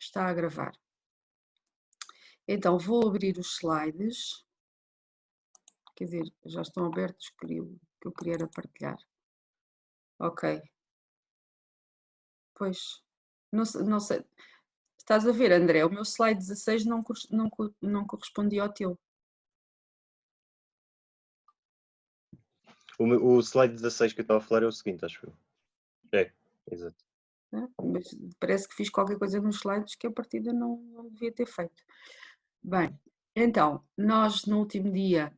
está a gravar. Então vou abrir os slides. Quer dizer, já estão abertos, que eu queria era partilhar. Ok. Pois, não sei. Estás a ver, André, o meu slide 16 não correspondia ao teu. O slide 16 que eu estava a falar é o seguinte, acho eu. É, exato. Mas parece que fiz qualquer coisa nos slides que a partida não devia ter feito. Bem, então, nós no último dia,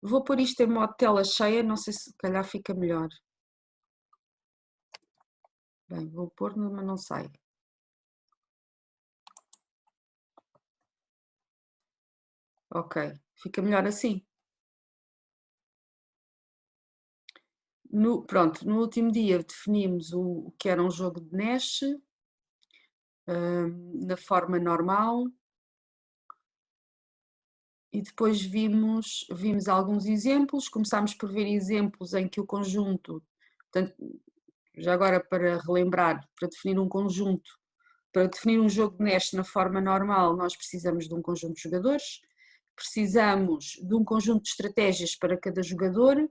vou pôr isto em modo tela cheia, não sei se calhar fica melhor. Bem, vou pôr, mas não sai. Ok, fica melhor assim. Pronto, no último dia definimos o que era um jogo de Nash, na forma normal, e depois vimos alguns exemplos, começámos por ver exemplos em que o conjunto, portanto, já agora para relembrar, para definir um conjunto, para definir um jogo de Nash na forma normal, nós precisamos de um conjunto de jogadores, precisamos de um conjunto de estratégias para cada jogador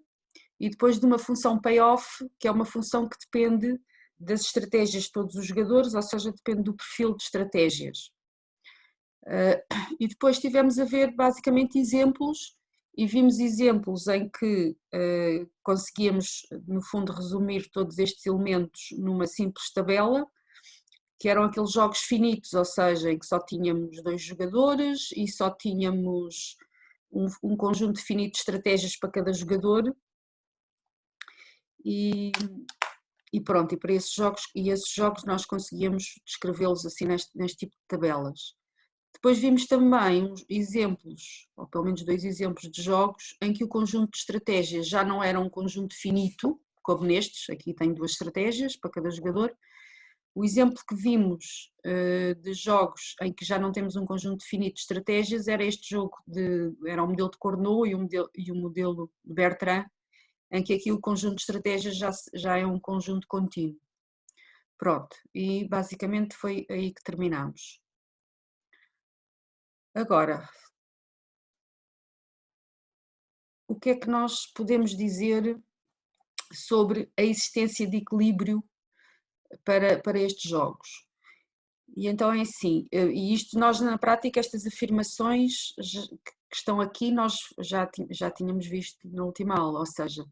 e depois de uma função payoff, que é uma função que depende das estratégias de todos os jogadores, ou seja, depende do perfil de estratégias. E depois tivemos a ver basicamente exemplos e vimos exemplos em que conseguíamos, no fundo, resumir todos estes elementos numa simples tabela, que eram aqueles jogos finitos, ou seja, em que só tínhamos 2 jogadores e só tínhamos um conjunto finito de estratégias para cada jogador. E pronto, e para esses jogos nós conseguíamos descrevê-los assim neste tipo de tabelas. Depois vimos também uns exemplos, ou pelo menos 2 exemplos de jogos, em que o conjunto de estratégias já não era um conjunto finito, como nestes, aqui tem 2 estratégias para cada jogador. O exemplo que vimos de jogos em que já não temos um conjunto finito de estratégias era este jogo, era um modelo de Cournot e um modelo de Bertrand, em que aqui o conjunto de estratégias já é um conjunto contínuo. Pronto, e basicamente foi aí que terminamos. Agora, o que é que nós podemos dizer sobre a existência de equilíbrio para estes jogos? E então é assim, e isto nós na prática, estas afirmações que estão aqui, nós já tínhamos visto na última aula, ou seja,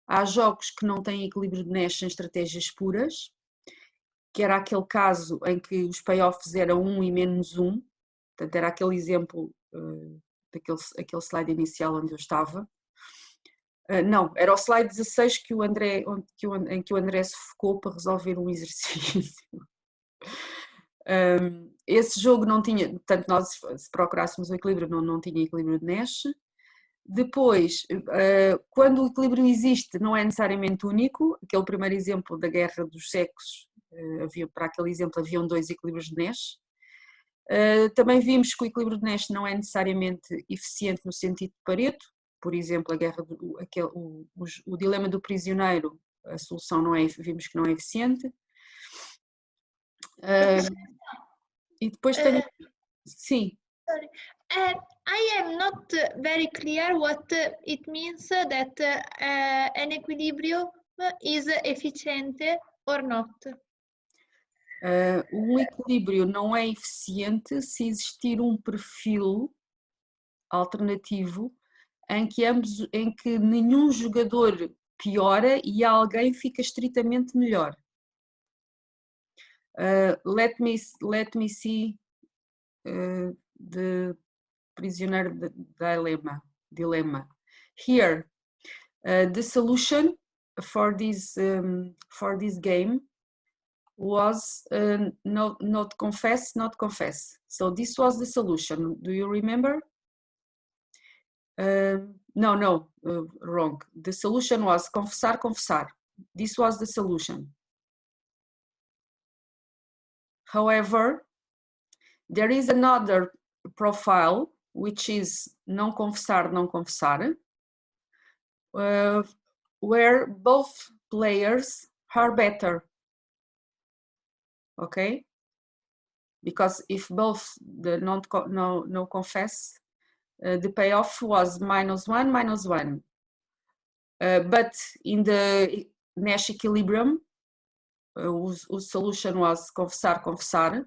há jogos que não têm equilíbrio de Nash em estratégias puras, que era aquele caso em que os payoffs eram 1 e menos 1, portanto era aquele exemplo aquele slide inicial onde eu estava. Não, era o slide 16 em que o André se focou para resolver um exercício. Esse jogo não tinha, portanto nós se procurássemos o equilíbrio não tinha equilíbrio de Nash. Depois, quando o equilíbrio existe, não é necessariamente único. Aquele primeiro exemplo da guerra dos sexos, para aquele exemplo haviam 2 equilíbrios de Nash. Também vimos que o equilíbrio de Nash não é necessariamente eficiente no sentido de Pareto. Por exemplo, a guerra o dilema do prisioneiro, a solução vimos que não é eficiente. E depois tenho... Sim. Sorry. I am not very clear what it means that an equilibrium is efficient or not. Um equilíbrio não é eficiente se existir um perfil alternativo em que nenhum jogador piora e alguém fica estritamente melhor. Let me see the prisoner dilemma. Here, the solution for this game was not confess. So this was the solution. Do you remember? No, wrong. The solution was confessar. This was the solution. However, there is another profile, which is não confessar, where both players are better. Okay? because if both the no confess, the payoff was -1, -1. But in the Nash equilibrium, o solution was confessar, confessar.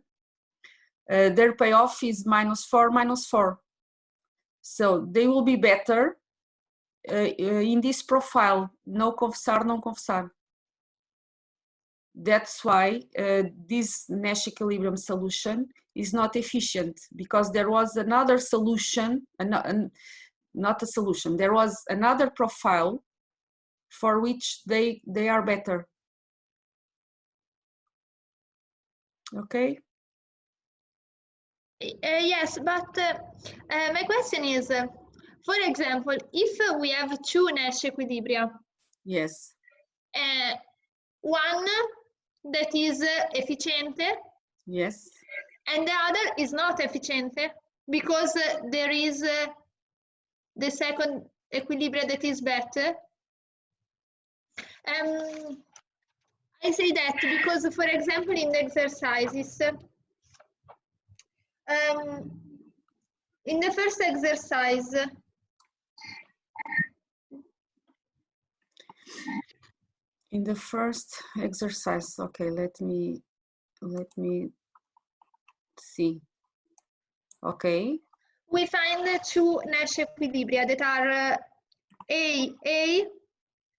Their payoff is -4, -4. So they will be better in this profile, no confessar, não confessar. That's why this Nash equilibrium solution is not efficient, because there was another solution, not a solution, there was another profile for which they are better. Okay? Yes, but my question is, for example, if we have two Nash equilibria, Yes. one that is efficiente, Yes. and the other is not efficiente, because there is the second equilibrium that is better. I say that because, for example, in the exercises, in the first exercise, In the first exercise, okay, let me see. Okay. we find the two Nash equilibria that are A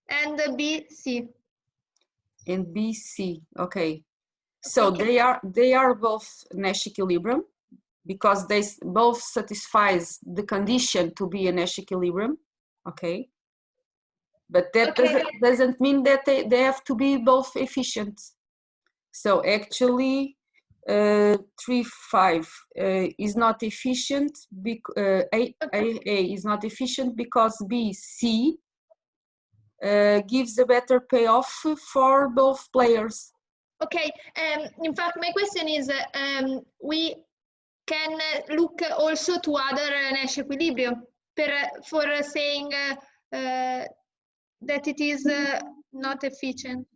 and B, C. And BC, okay. So they are both Nash equilibrium because they both satisfies the condition to be a Nash equilibrium, okay. But that doesn't mean that they have to be both efficient. So actually, 3, 5 is not efficient. A is not efficient because B, C gives a better payoff for both players. Okay, in fact, my question is, we can look also to other Nash equilibrium for saying that it is not efficient.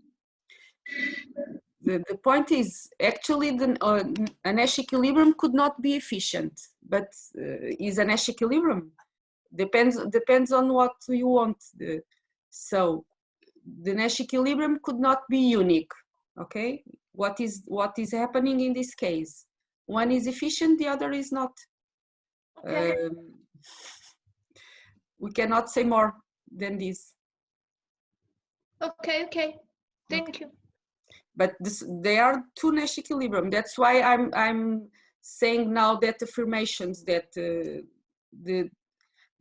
The point is, actually, a Nash equilibrium could not be efficient, but is a Nash equilibrium. Depends on what you want. So the Nash equilibrium could not be unique. Okay, what is happening in this case? One is efficient, the other is not. Okay. We cannot say more than this. Okay. Thank you. But they are two Nash equilibrium. That's why I'm saying now that affirmations that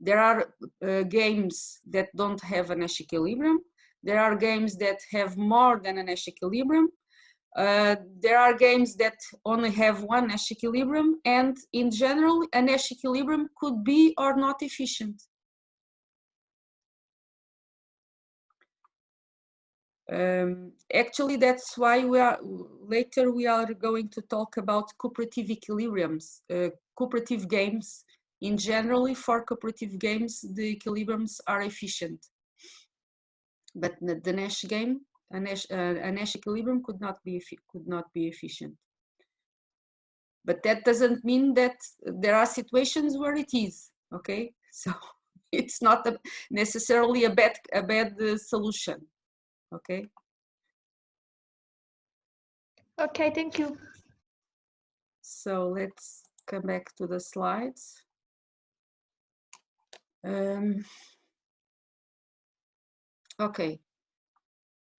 there are games that don't have a Nash equilibrium. There are games that have more than a Nash equilibrium. There are games that only have one Nash equilibrium, and in general, a Nash equilibrium could be or not efficient. Actually, that's why later we are going to talk about cooperative equilibriums, cooperative games. In generally, for cooperative games, the equilibriums are efficient. But the Nash game, a Nash equilibrium could not be efficient. But that doesn't mean that there are situations where it is. Okay, so it's not necessarily a bad solution. Okay. Okay, thank you. So let's come back to the slides. Okay,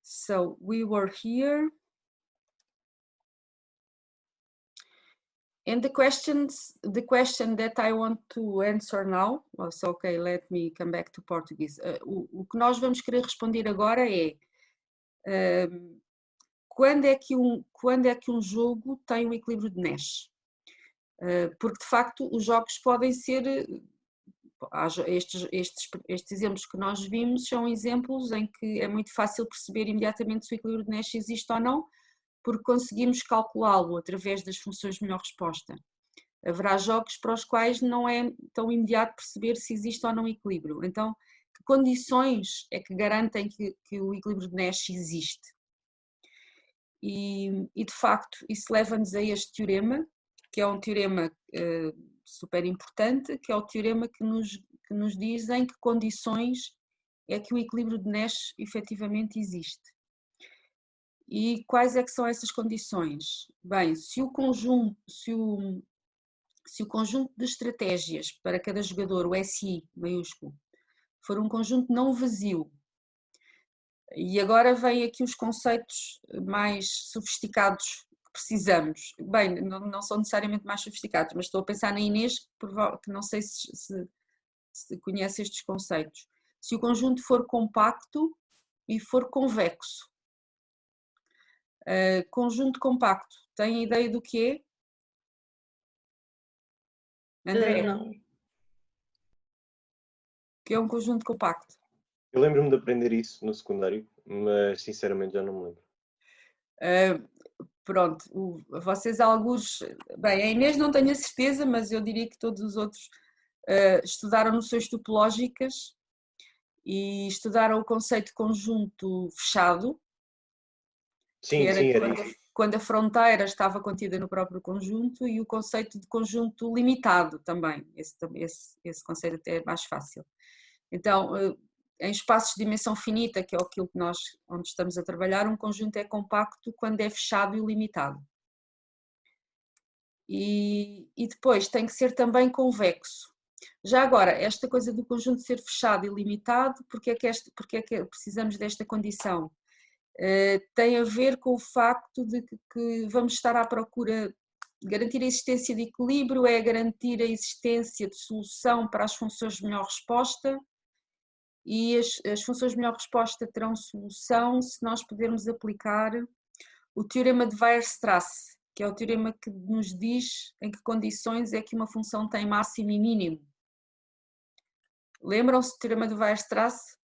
so we were here. And the question that I want to answer now, so okay, let me come back to Portuguese. O que nós vamos querer responder agora é quando é que um jogo tem um equilíbrio de Nash? Porque de facto os jogos podem ser, estes exemplos que nós vimos são exemplos em que é muito fácil perceber imediatamente se o equilíbrio de Nash existe ou não, porque conseguimos calculá-lo através das funções de melhor resposta. Haverá jogos para os quais não é tão imediato perceber se existe ou não equilíbrio. Então, que condições é que garantem que o equilíbrio de Nash existe? E de facto, isso leva-nos a este teorema, que é um teorema super importante, que é o teorema que nos diz em que condições é que o equilíbrio de Nash efetivamente existe. E quais é que são essas condições? Bem, se o conjunto de estratégias para cada jogador, o SI maiúsculo, for um conjunto não vazio, e agora vêm aqui os conceitos mais sofisticados que precisamos. Bem, não são necessariamente mais sofisticados, mas estou a pensar na Inês, que não sei se conhece estes conceitos. Se o conjunto for compacto e for convexo. Conjunto compacto, tem ideia do que é? André, Não. que é um conjunto compacto? Eu lembro-me de aprender isso no secundário, mas sinceramente já não me lembro. Pronto, vocês alguns, bem, a Inês não tenho a certeza, mas eu diria que todos os outros estudaram noções topológicas e estudaram o conceito de conjunto fechado, que Sim, era sim, era isso. quando a fronteira estava contida no próprio conjunto, e o conceito de conjunto limitado também, esse conceito até é mais fácil. Então, em espaços de dimensão finita, que é aquilo que onde estamos a trabalhar, um conjunto é compacto quando é fechado e limitado. E depois tem que ser também convexo. Já agora, esta coisa do conjunto ser fechado e limitado, porque é que precisamos desta condição? Tem a ver com o facto de que vamos estar à procura, garantir a existência de equilíbrio é garantir a existência de solução para as funções de melhor resposta, e as funções de melhor resposta terão solução se nós pudermos aplicar o teorema de Weierstrass, que é o teorema que nos diz em que condições é que uma função tem máximo e mínimo. Lembram-se do teorema de Weierstrass?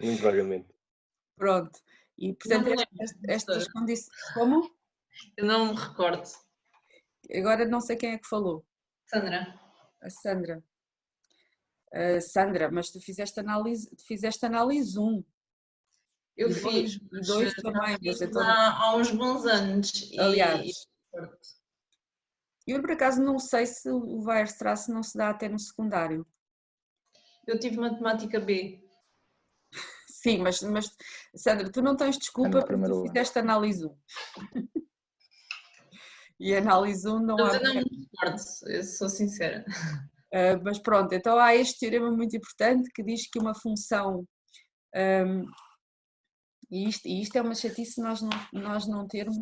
Muito vagamente. Pronto. E, portanto, Não me lembro, estas professora. condições... Como? Eu não me recordo. Agora não sei quem é que falou. Sandra, A Sandra. Sandra, mas tu fizeste análise 1. eu E fiz, e 2 mas também, já mas fiz então, há uns bons anos. aliás, eu por acaso não sei se o Weierstrass não se dá até no secundário. Eu tive matemática B. Sim, mas Sandra, tu não tens desculpa porque tu fizeste análise 1. E análise 1 não há... Mas eu não me recordo, eu sou sincera. Mas pronto, então há este teorema muito importante que diz que uma função... e isto é uma chatice nós não termos...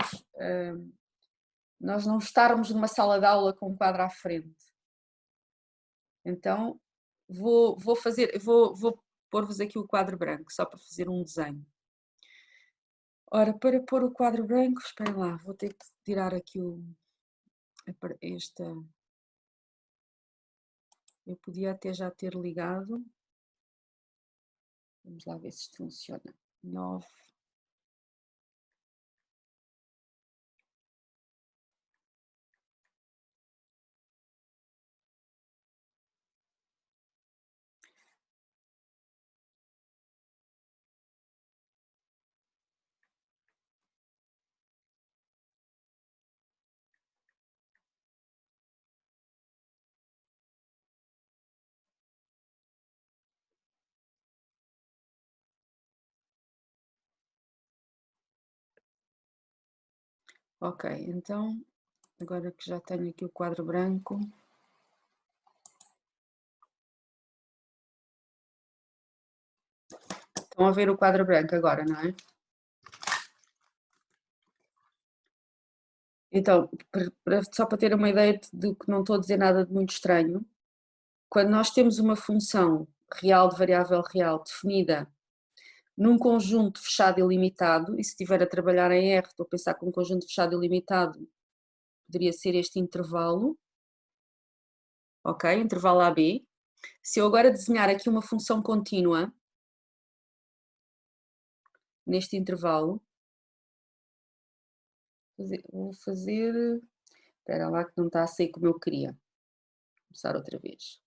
nós não estarmos numa sala de aula com um quadro à frente. Então, vou pôr-vos aqui o quadro branco, só para fazer um desenho. Ora, para pôr o quadro branco, esperem lá, vou ter que tirar aqui esta... Eu podia até já ter ligado. Vamos lá ver se isto funciona. 9. Ok, então, agora que já tenho aqui o quadro branco. Estão a ver o quadro branco agora, não é? Então, só para ter uma ideia de que não estou a dizer nada de muito estranho, quando nós temos uma função real de variável real definida num conjunto fechado e limitado, e se estiver a trabalhar em R, estou a pensar que um conjunto fechado e limitado poderia ser este intervalo, ok? Intervalo AB. Se eu agora desenhar aqui uma função contínua, neste intervalo, vou fazer... Espera lá que não está a sair como eu queria. Vou começar outra vez.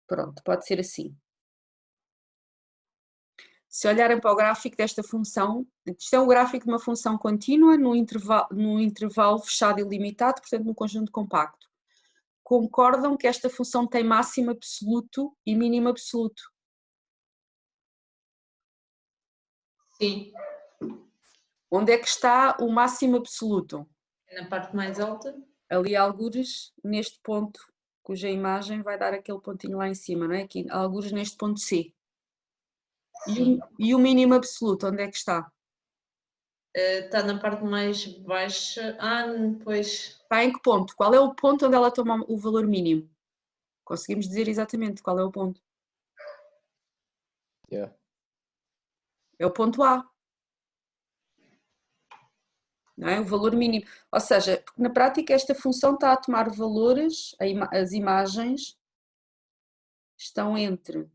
Pronto, pode ser assim. Se olharem para o gráfico desta função, isto é o gráfico de uma função contínua num intervalo fechado e limitado, portanto num conjunto compacto. Concordam que esta função tem máximo absoluto e mínimo absoluto? Sim. Onde é que está o máximo absoluto? Na parte mais alta. Ali algures neste ponto, cuja imagem vai dar aquele pontinho lá em cima, não é? Aqui, algures neste ponto C. E o mínimo absoluto, onde é que está? Está na parte mais baixa. Pois. Está em que ponto? Qual é o ponto onde ela toma o valor mínimo? Conseguimos dizer exatamente qual é o ponto? Yeah. É o ponto A. Não é? O valor mínimo. Ou seja, porque na prática esta função está a tomar valores, as imagens estão entre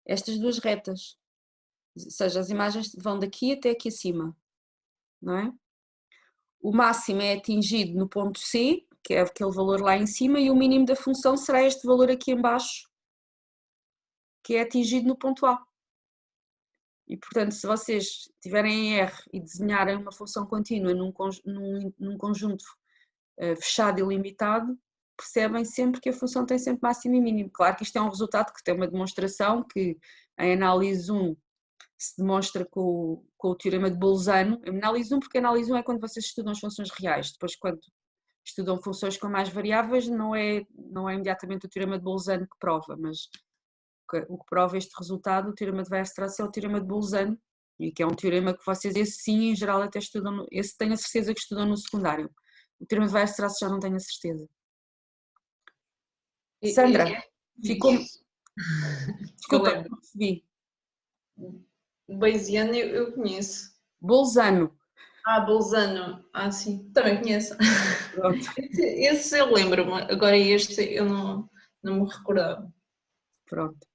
estas duas retas. Ou seja, as imagens vão daqui até aqui acima. Não é? O máximo é atingido no ponto C, que é aquele valor lá em cima, e o mínimo da função será este valor aqui em baixo, que é atingido no ponto A. E, portanto, se vocês tiverem em R e desenharem uma função contínua num conjunto fechado e limitado, percebem sempre que a função tem sempre máximo e mínimo. Claro que isto é um resultado que tem uma demonstração que em análise 1 se demonstra com o teorema de Bolzano. Em análise 1, porque análise 1 é quando vocês estudam as funções reais, depois quando estudam funções com mais variáveis não é imediatamente o teorema de Bolzano que prova, mas o que prova este resultado, o teorema de Weierstrass, é o teorema de Bolzano, e que é um teorema que vocês, esse sim, em geral até estudam, esse tenho a certeza que estudam no secundário. O teorema de Weierstrass já não tenho a certeza. Sandra, ficou... Desculpa, não percebi. Bayesiano eu conheço. Bolzano. Bolzano. Sim, também conheço. Pronto. Esse eu lembro-me, agora este eu não me recordava. Pronto.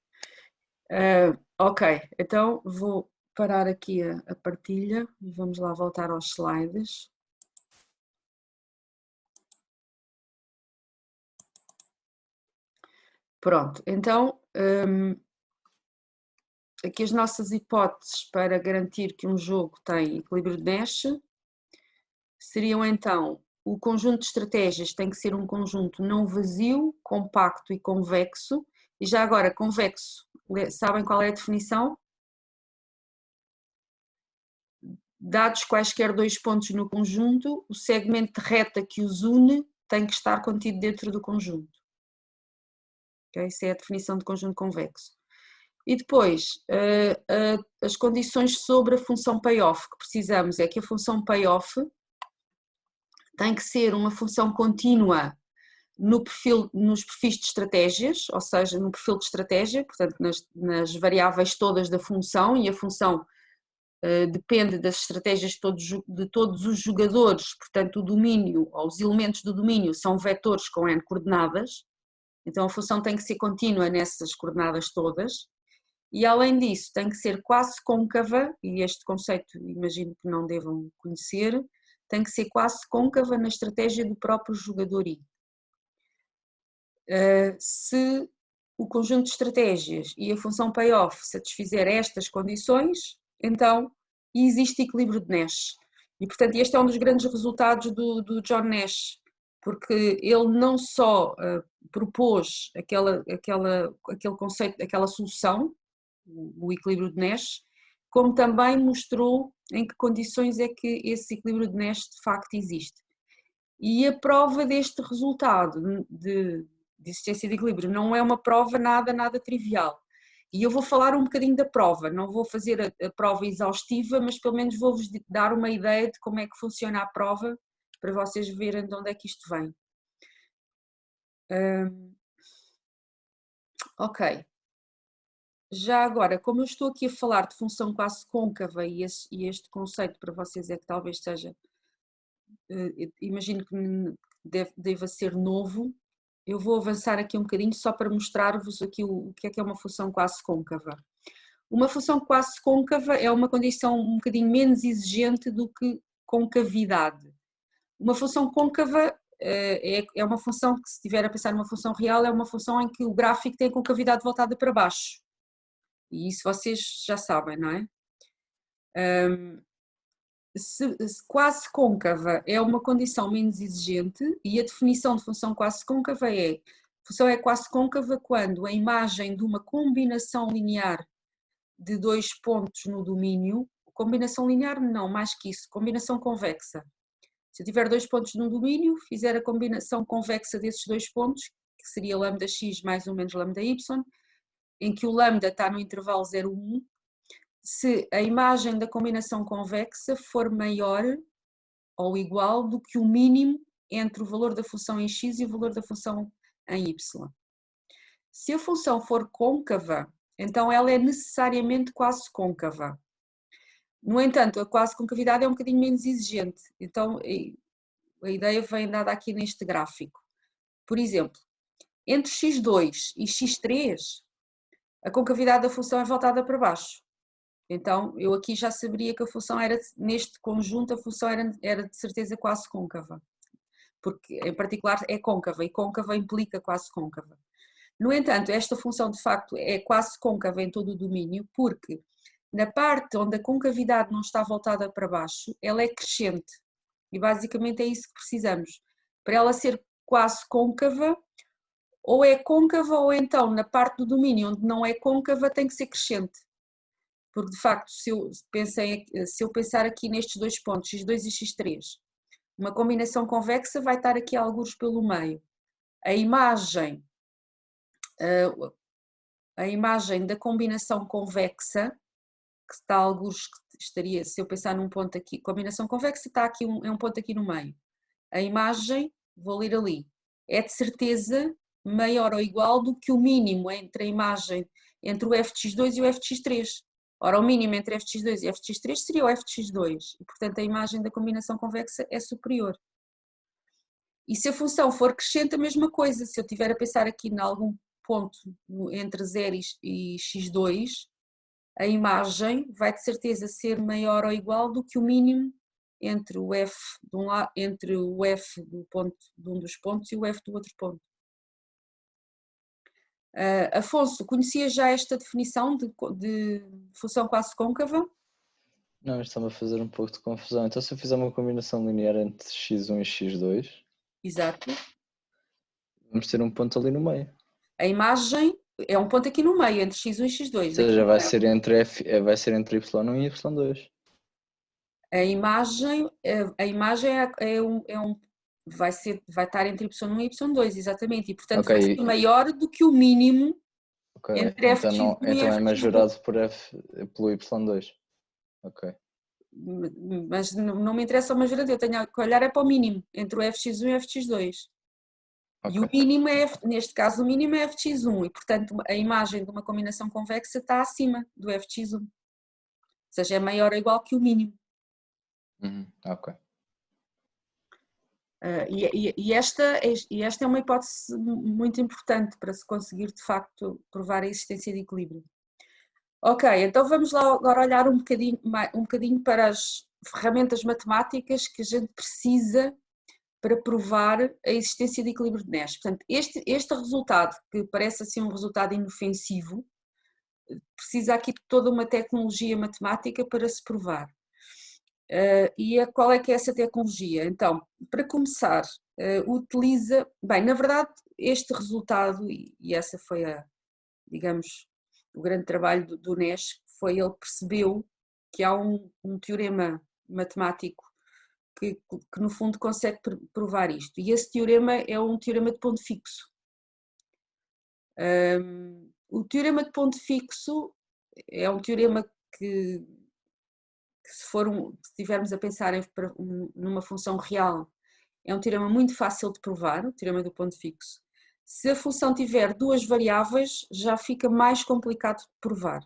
Ok, então vou parar aqui a partilha e vamos lá voltar aos slides. Pronto, então aqui as nossas hipóteses para garantir que um jogo tem equilíbrio de Nash seriam então: o conjunto de estratégias tem que ser um conjunto não vazio, compacto e convexo. E já agora, convexo, sabem qual é a definição? Dados quaisquer dois pontos no conjunto, o segmento de reta que os une tem que estar contido dentro do conjunto. Okay? Essa é a definição de conjunto convexo. E depois, as condições sobre a função payoff que precisamos é que a função payoff tem que ser uma função contínua nos perfis de estratégias, ou seja, no perfil de estratégia, portanto nas variáveis todas da função, e a função depende das estratégias de todos os jogadores, portanto o domínio, ou os elementos do domínio são vetores com n coordenadas, então a função tem que ser contínua nessas coordenadas todas, e além disso tem que ser quase côncava, e este conceito imagino que não devam conhecer, tem que ser quase côncava na estratégia do próprio jogador I. Se o conjunto de estratégias e a função payoff satisfizer estas condições, então existe equilíbrio de Nash. E portanto este é um dos grandes resultados do John Nash, porque ele não só propôs aquele conceito, aquela solução, o equilíbrio de Nash, como também mostrou em que condições é que esse equilíbrio de Nash de facto existe. E a prova deste resultado de existência de equilíbrio não é uma prova nada trivial. E eu vou falar um bocadinho da prova, não vou fazer a prova exaustiva, mas pelo menos vou-vos dar uma ideia de como é que funciona a prova, para vocês verem de onde é que isto vem. Ok. Já agora, como eu estou aqui a falar de função quase côncava e este conceito para vocês é que talvez seja, imagino que deva ser novo, eu vou avançar aqui um bocadinho só para mostrar-vos aqui o que é uma função quase côncava. Uma função quase côncava é uma condição um bocadinho menos exigente do que concavidade. Uma função côncava é uma função que, se estiver a pensar numa função real, é uma função em que o gráfico tem a concavidade voltada para baixo. E isso vocês já sabem, não é? Se quase côncava é uma condição menos exigente e a definição de função quase côncava é: a função é quase côncava quando a imagem de uma combinação linear de dois pontos no domínio, combinação linear não, mais que isso, combinação convexa. Se eu tiver dois pontos no domínio, fizer a combinação convexa desses dois pontos, que seria lambda(x) mais ou menos lambda(y), em que o lambda está no intervalo 0, 1, se a imagem da combinação convexa for maior ou igual do que o mínimo entre o valor da função em x e o valor da função em y. Se a função for côncava, então ela é necessariamente quase côncava. No entanto, a quase concavidade é um bocadinho menos exigente, então a ideia vem dada aqui neste gráfico. Por exemplo, entre x2 e x3, a concavidade da função é voltada para baixo. Então, eu aqui já saberia que a função era, neste conjunto, a função era de certeza quase côncava, porque em particular é côncava, e côncava implica quase côncava. No entanto, esta função de facto é quase côncava em todo o domínio, porque na parte onde a concavidade não está voltada para baixo, ela é crescente, e basicamente é isso que precisamos. Para ela ser quase côncava, ou é côncava ou então na parte do domínio onde não é côncava tem que ser crescente. Porque de facto, se eu pensar aqui nestes dois pontos, x2 e x3, uma combinação convexa vai estar aqui algures pelo meio. A imagem da combinação convexa, que está algures, que estaria, se eu pensar num ponto aqui, combinação convexa está aqui, é um ponto aqui no meio. A imagem, vou ler ali, é de certeza maior ou igual do que o mínimo entre a imagem, entre o f de x2 e o f de x3. Ora, o mínimo entre f de x2 e f de x3 seria o f de x2, e portanto a imagem da combinação convexa é superior. E se a função for crescente, a mesma coisa, se eu estiver a pensar aqui em algum ponto entre 0 e x2, a imagem vai de certeza ser maior ou igual do que o mínimo entre o f do ponto, de um dos pontos e o f do outro ponto. Afonso, conhecia já esta definição de função quase côncava? Não, está-me a fazer um pouco de confusão. Então, se eu fizer uma combinação linear entre x1 e x2, Exato. vamos ter um ponto ali no meio. A imagem é um ponto aqui no meio, entre x1 e x2. Ou seja, vai ser entre y1 e y2. A imagem vai estar entre y1 e y2, exatamente, e portanto vai ser maior do que o mínimo entre f de x1 e então f é majorado pelo y2. Ok. Mas não me interessa o majorado, eu tenho que olhar para o mínimo, entre o f de x1 e o f de x2. Okay. E o mínimo neste caso, o mínimo é f de x1, e portanto a imagem de uma combinação convexa está acima do f de x1. Ou seja, é maior ou igual que o mínimo. Ok. E esta é uma hipótese muito importante para se conseguir de facto provar a existência de equilíbrio. Ok, então vamos lá agora olhar um bocadinho para as ferramentas matemáticas que a gente precisa para provar a existência de equilíbrio de Nash. Portanto, este resultado, que parece assim um resultado inofensivo, precisa aqui de toda uma tecnologia matemática para se provar. Qual é que é essa tecnologia? Então, para começar, utiliza... Bem, na verdade, este resultado, e essa foi digamos, o grande trabalho do Nash, foi ele percebeu que há um teorema matemático que no fundo consegue provar isto. E esse teorema é um teorema de ponto fixo. O teorema de ponto fixo é um teorema que se estivermos a pensar numa função real, é um teorema muito fácil de provar, o teorema do ponto fixo. Se a função tiver duas variáveis, já fica mais complicado de provar.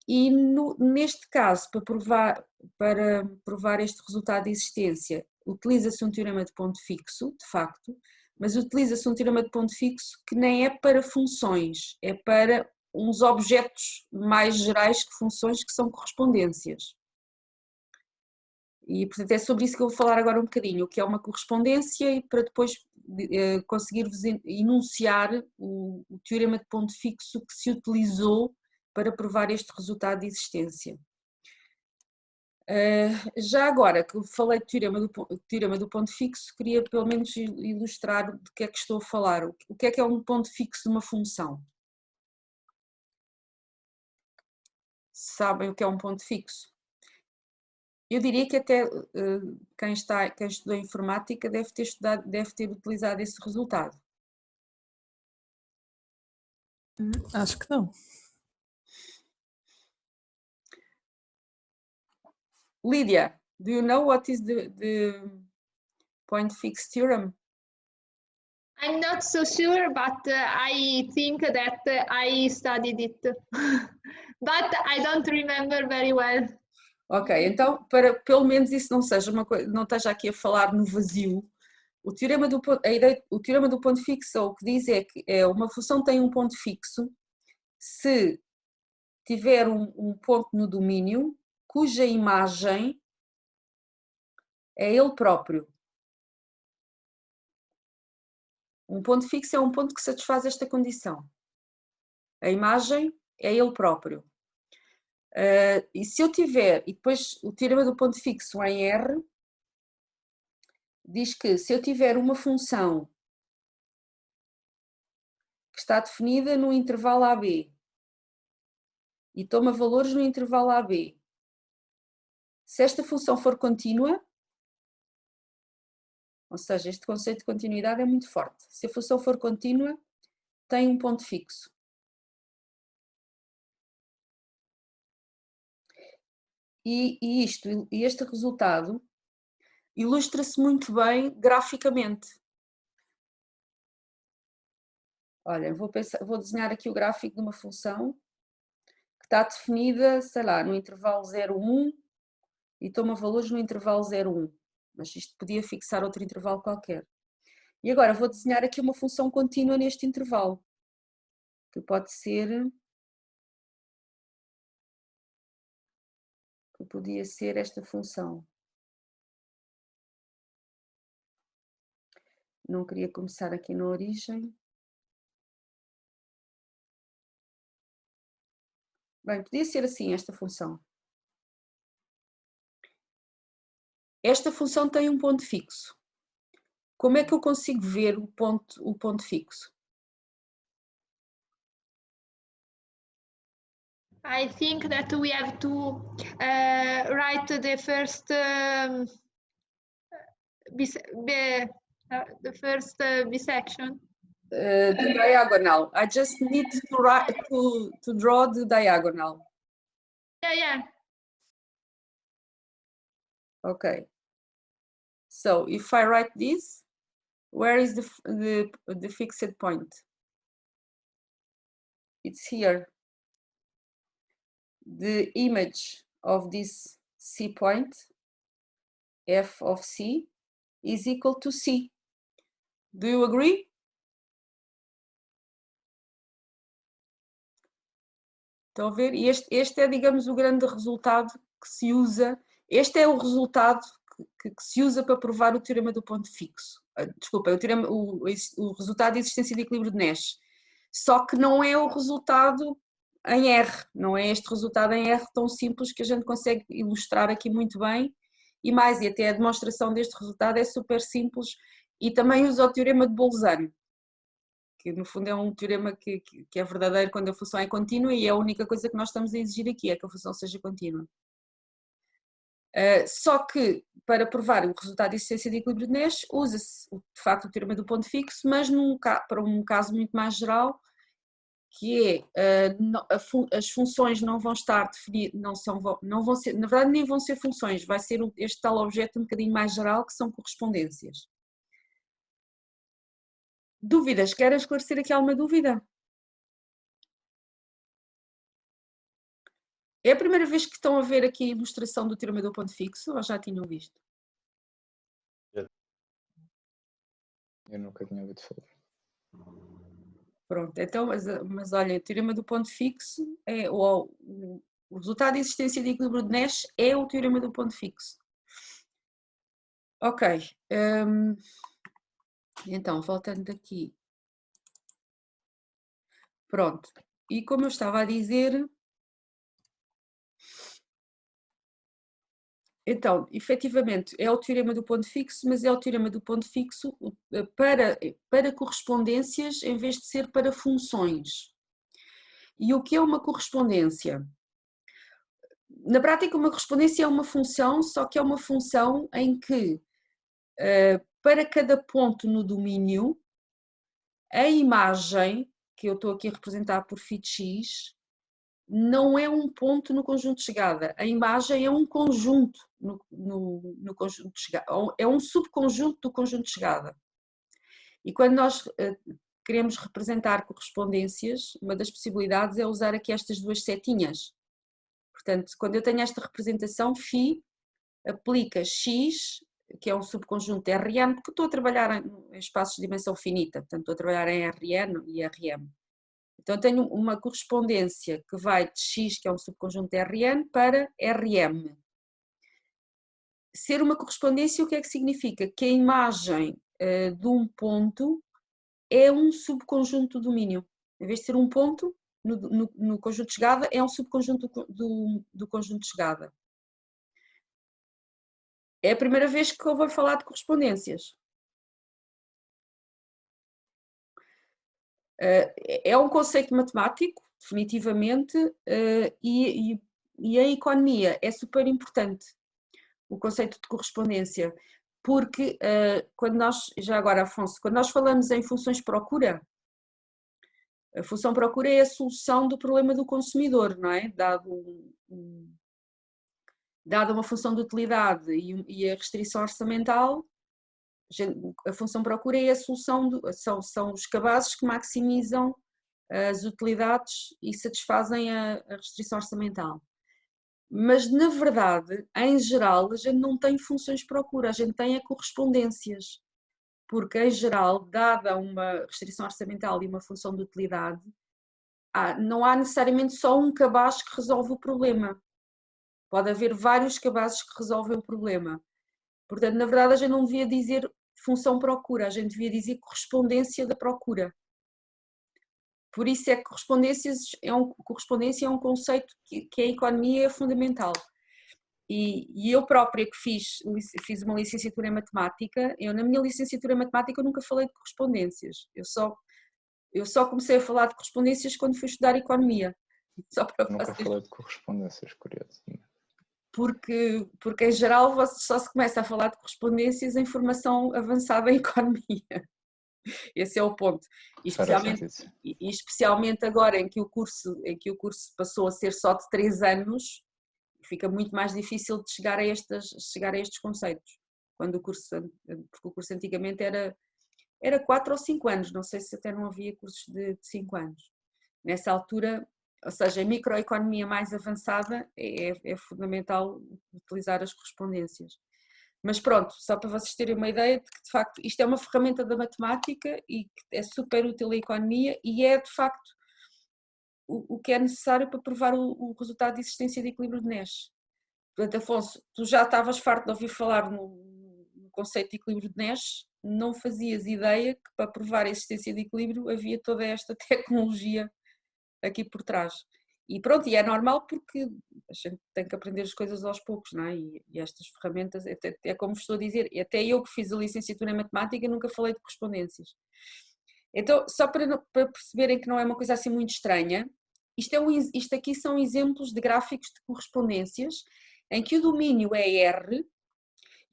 E neste caso, para provar este resultado de existência, utiliza-se um teorema de ponto fixo, de facto, mas utiliza-se um teorema de ponto fixo que nem é para funções, é para uns objetos mais gerais que funções, que são correspondências. E, portanto, é sobre isso que eu vou falar agora um bocadinho, o que é uma correspondência e para depois conseguir-vos enunciar o teorema de ponto fixo que se utilizou para provar este resultado de existência. Já agora que eu falei do teorema do ponto fixo, queria pelo menos ilustrar de que é que estou a falar. O que é um ponto fixo de uma função? Sabem o que é um ponto fixo? Eu diria que até quem estudou informática deve ter utilizado esse resultado. Acho que não. Lydia, do you know what is the point fix theorem? I'm not so sure, but I think that I studied it. But I don't remember very well. Ok, então, para pelo menos isso não seja uma coisa, não esteja aqui a falar no vazio, o teorema do ponto fixo, o que diz é que uma função tem um ponto fixo se tiver um ponto no domínio cuja imagem é ele próprio. Um ponto fixo é um ponto que satisfaz esta condição. A imagem é ele próprio. E se eu tiver, e depois o teorema do ponto fixo em R diz que se eu tiver uma função que está definida no intervalo AB e toma valores no intervalo AB, se esta função for contínua, ou seja, este conceito de continuidade é muito forte, se a função for contínua, tem um ponto fixo. E este resultado ilustra-se muito bem graficamente. Olha, vou desenhar aqui o gráfico de uma função que está definida, sei lá, no intervalo 0,1 e toma valores no intervalo 0,1, mas isto podia fixar outro intervalo qualquer. E agora vou desenhar aqui uma função contínua neste intervalo, que pode ser, que podia ser esta função. Não queria começar aqui na origem. Bem, podia ser assim esta função. Esta função tem um ponto fixo. Como é que eu consigo ver o ponto fixo? I think that we have to write the first bisection. The diagonal. I just need to draw the diagonal. Yeah. Okay. So if I write this, where is the fixed point? It's here. The image of this C point, f of C, is equal to C. Do you agree? Estão a ver? E este é, digamos, o grande resultado que se usa. Este é o resultado que se usa para provar o teorema do ponto fixo. Desculpa, o resultado de existência de equilíbrio de Nash. Só que não é o resultado em R, não é este resultado em R tão simples que a gente consegue ilustrar aqui muito bem, e até a demonstração deste resultado é super simples, e também usa o teorema de Bolzano, que no fundo é um teorema que é verdadeiro quando a função é contínua, e é a única coisa que nós estamos a exigir aqui, é que a função seja contínua. Só que, para provar o resultado de existência de equilíbrio de Nash, usa-se de facto o teorema do ponto fixo, mas para um caso muito mais geral, que é as funções não vão estar definidas, não vão ser, na verdade nem vão ser funções, vai ser este tal objeto um bocadinho mais geral, que são correspondências. Dúvidas? Querem esclarecer aqui alguma dúvida? É a primeira vez que estão a ver aqui a ilustração do teorema do ponto fixo, ou já tinham visto? Eu nunca tinha ouvido falar. Pronto, então, mas olha, o teorema do ponto fixo, o resultado de existência de equilíbrio de Nash é o teorema do ponto fixo. Ok. Então, voltando aqui. Pronto. E como eu estava a dizer, então, efetivamente, é o teorema do ponto fixo, mas é o teorema do ponto fixo para correspondências em vez de ser para funções. E o que é uma correspondência? Na prática, uma correspondência é uma função, só que é uma função em que, para cada ponto no domínio, a imagem, que eu estou aqui a representar por φx, não é um ponto no conjunto de chegada. A imagem é um conjunto no conjunto de chegada, é um subconjunto do conjunto de chegada. E quando nós queremos representar correspondências, uma das possibilidades é usar aqui estas duas setinhas. Portanto, quando eu tenho esta representação, φ aplica x, que é um subconjunto de Rn, porque estou a trabalhar em espaços de dimensão finita, portanto estou a trabalhar em Rn e Rm. Então tenho uma correspondência que vai de x, que é um subconjunto de Rn, para Rm. Ser uma correspondência, o que é que significa? Que a imagem de um ponto é um subconjunto do domínio. Em vez de ser um ponto no conjunto de chegada, é um subconjunto do conjunto de chegada. É a primeira vez que eu vou falar de correspondências. É um conceito matemático, definitivamente, e em economia é super importante o conceito de correspondência, porque quando nós, já agora Afonso, quando nós falamos em funções de procura, a função procura é a solução do problema do consumidor, não é? Dada uma função de utilidade e a restrição orçamental, a função procura é a solução, são os cabazes que maximizam as utilidades e satisfazem a restrição orçamental. Mas, na verdade, em geral, a gente não tem funções de procura, a gente tem correspondências. Porque, em geral, dada uma restrição orçamental e uma função de utilidade, não há necessariamente só um cabaz que resolve o problema. Pode haver vários cabazes que resolvem o problema. Portanto, na verdade, a gente não devia dizer função procura, a gente devia dizer correspondência da procura. Por isso é que correspondência é um conceito que a economia é fundamental. E eu própria que fiz uma licenciatura em matemática, na minha licenciatura em matemática eu nunca falei de correspondências. Eu só comecei a falar de correspondências quando fui estudar economia. Só para Nunca falei de correspondências, curioso. Porque em geral só se começa a falar de correspondências em formação avançada em economia. Esse é o ponto. E especialmente agora em que o curso passou a ser só de 3 anos, fica muito mais difícil de chegar a estes conceitos. Porque o curso antigamente era 4 ou 5 anos, não sei se até não havia cursos de 5 anos. Nessa altura, ou seja, a microeconomia mais avançada é fundamental utilizar as correspondências. Mas pronto, só para vocês terem uma ideia de que de facto isto é uma ferramenta da matemática e que é super útil à economia e é de facto o que é necessário para provar o resultado de existência de equilíbrio de Nash. Portanto, Afonso, tu já estavas farto de ouvir falar no conceito de equilíbrio de Nash, não fazias ideia que para provar a existência de equilíbrio havia toda esta tecnologia aqui por trás. E pronto, e é normal porque a gente tem que aprender as coisas aos poucos, não é? E estas ferramentas, é como estou a dizer, até eu que fiz a licenciatura em matemática nunca falei de correspondências. Então, só para perceberem que não é uma coisa assim muito estranha, isto aqui são exemplos de gráficos de correspondências em que o domínio é R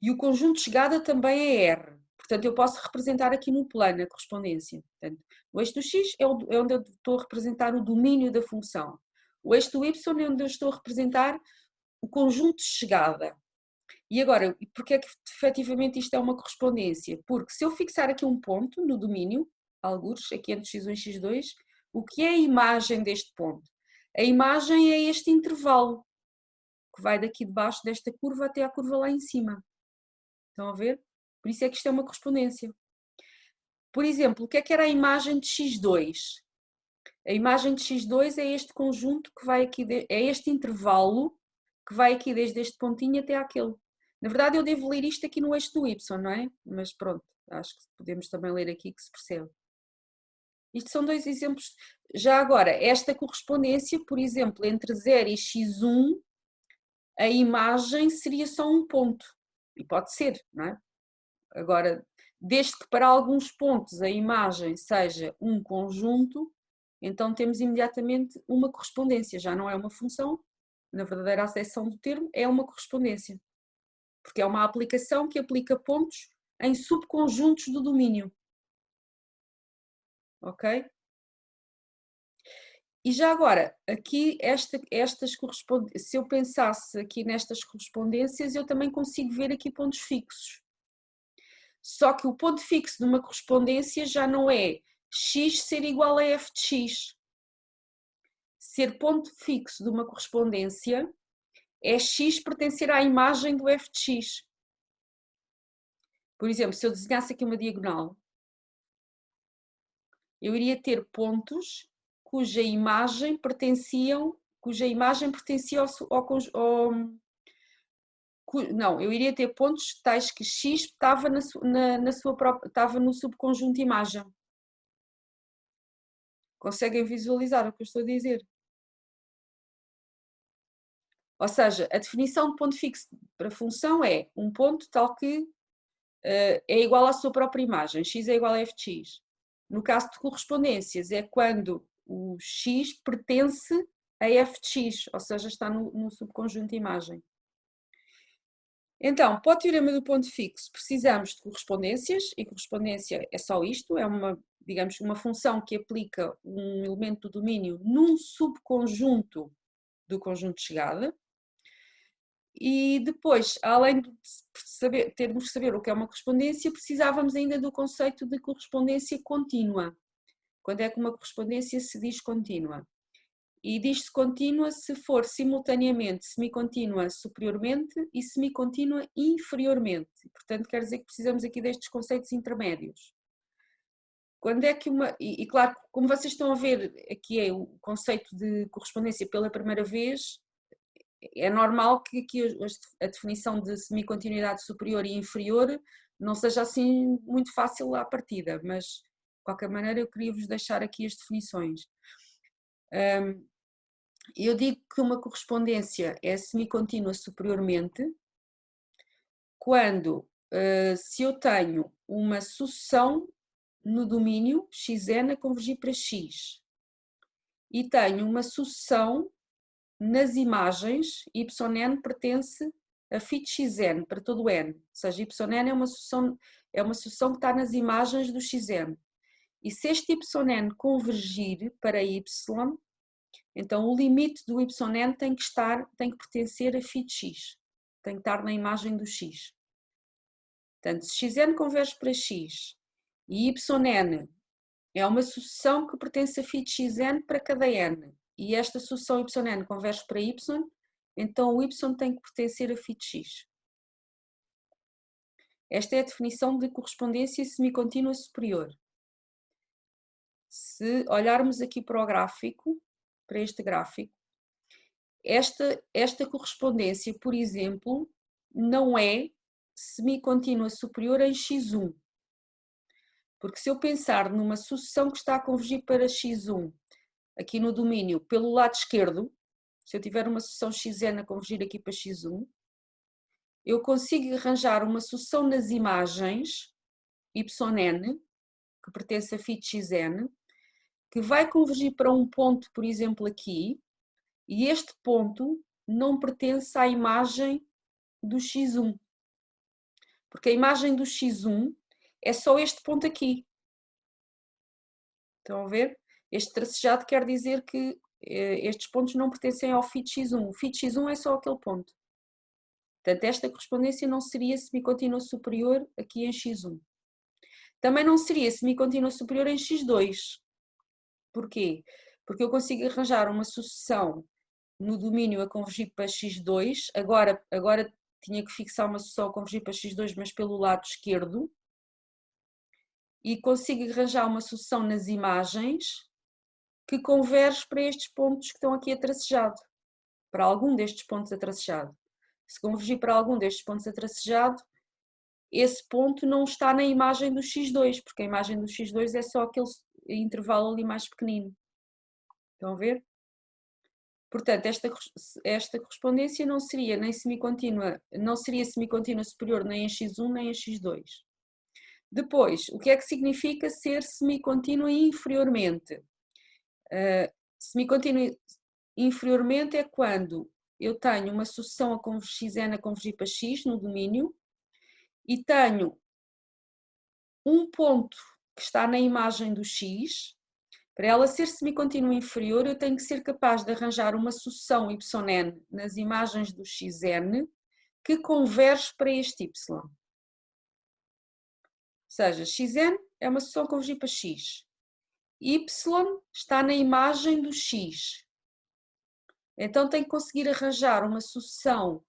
e o conjunto de chegada também é R. Portanto, eu posso representar aqui no plano a correspondência. Portanto, o eixo do X é onde eu estou a representar o domínio da função. O eixo do Y é onde eu estou a representar o conjunto de chegada. E agora, porque é que efetivamente isto é uma correspondência? Porque se eu fixar aqui um ponto no domínio, algures, aqui entre x1 e x2, o que é a imagem deste ponto? A imagem é este intervalo, que vai daqui de baixo desta curva até à curva lá em cima. Estão a ver? Por isso é que isto é uma correspondência. Por exemplo, o que era a imagem de x2? A imagem de x2 é este conjunto que vai aqui, é este intervalo que vai aqui desde este pontinho até àquele. Na verdade eu devo ler isto aqui no eixo do y, não é? Mas pronto, acho que podemos também ler aqui que se percebe. Isto são dois exemplos. Já agora, esta correspondência, por exemplo, entre 0 e x1, a imagem seria só um ponto. E pode ser, não é? Agora, desde que para alguns pontos a imagem seja um conjunto, então temos imediatamente uma correspondência. Já não é uma função, na verdadeira acessão do termo, é uma correspondência. Porque é uma aplicação que aplica pontos em subconjuntos do domínio. Ok? E já agora, aqui estas correspondências, se eu pensasse aqui nestas correspondências, eu também consigo ver aqui pontos fixos. Só que o ponto fixo de uma correspondência já não é x ser igual a f de x. Ser ponto fixo de uma correspondência é x pertencer à imagem do f de x. Por exemplo, se eu desenhasse aqui uma diagonal, eu iria ter pontos cuja imagem pertencia não, eu iria ter pontos tais que x estava estava no subconjunto imagem. Conseguem visualizar o que eu estou a dizer? Ou seja, a definição de ponto fixo para função é um ponto tal que é igual à sua própria imagem, x é igual a f de x. No caso de correspondências, é quando o x pertence a f de x, ou seja, está no subconjunto imagem. Então, para o teorema do ponto fixo, precisamos de correspondências, e correspondência é só isto, é digamos, uma função que aplica um elemento do domínio num subconjunto do conjunto de chegada. E depois, além de termos que saber o que é uma correspondência, precisávamos ainda do conceito de correspondência contínua. Quando é que uma correspondência se diz contínua? E diz-se contínua se for simultaneamente semicontínua superiormente e semicontínua inferiormente. Portanto, quer dizer que precisamos aqui destes conceitos intermédios. Quando é que e claro, como vocês estão a ver, aqui é o conceito de correspondência pela primeira vez, é normal que aqui a definição de semicontinuidade superior e inferior não seja assim muito fácil à partida, mas de qualquer maneira eu queria vos deixar aqui as definições. Eu digo que uma correspondência é semicontínua superiormente quando, se eu tenho uma sucessão no domínio xn a convergir para x e tenho uma sucessão nas imagens, yn pertence a φ de xn para todo o n, ou seja, yn é uma sucessão que está nas imagens do xn. E se este yn convergir para y, então o limite do yn tem que pertencer a φ de x, tem que estar na imagem do x. Portanto, se xn converge para x e yn é uma sucessão que pertence a φ de xn para cada n, e esta sucessão yn converge para y, então o y tem que pertencer a φ de x. Esta é a definição de correspondência semicontínua superior. Se olharmos aqui para o gráfico, para este gráfico, esta correspondência, por exemplo, não é semicontínua superior em x1. Porque se eu pensar numa sucessão que está a convergir para x1, aqui no domínio, pelo lado esquerdo, se eu tiver uma sucessão xn a convergir aqui para x1, eu consigo arranjar uma sucessão nas imagens, yn, que pertence a φ de xn, que vai convergir para um ponto, por exemplo, aqui, e este ponto não pertence à imagem do x1. Porque a imagem do x1 é só este ponto aqui. Estão a ver? Este tracejado quer dizer que estes pontos não pertencem ao φ de x1. O φ de x1 é só aquele ponto. Portanto, esta correspondência não seria semicontínua superior aqui em x1. Também não seria semicontínua superior em x2. Porquê? Porque eu consigo arranjar uma sucessão no domínio a convergir para x2. Agora tinha que fixar uma sucessão a convergir para x2, mas pelo lado esquerdo. E consigo arranjar uma sucessão nas imagens que converge para estes pontos que estão aqui a tracejado, para algum destes pontos a tracejado. Se convergir para algum destes pontos a tracejado, esse ponto não está na imagem do x2, porque a imagem do x2 é só aquele intervalo ali mais pequenino. Estão a ver? Portanto, esta correspondência não seria nem semicontínua, não seria semicontínua superior nem a x1 nem a x2. Depois, o que é que significa ser semicontínua inferiormente? Semicontínua inferiormente é quando eu tenho uma sucessão xn a convergir para x no domínio e tenho um ponto que está na imagem do x. Para ela ser semicontínua inferior, eu tenho que ser capaz de arranjar uma sucessão yn nas imagens do xn que converge para este y. Ou seja, xn é uma sucessão a convergir para x. Y está na imagem do x. Então tenho que conseguir arranjar uma sucessão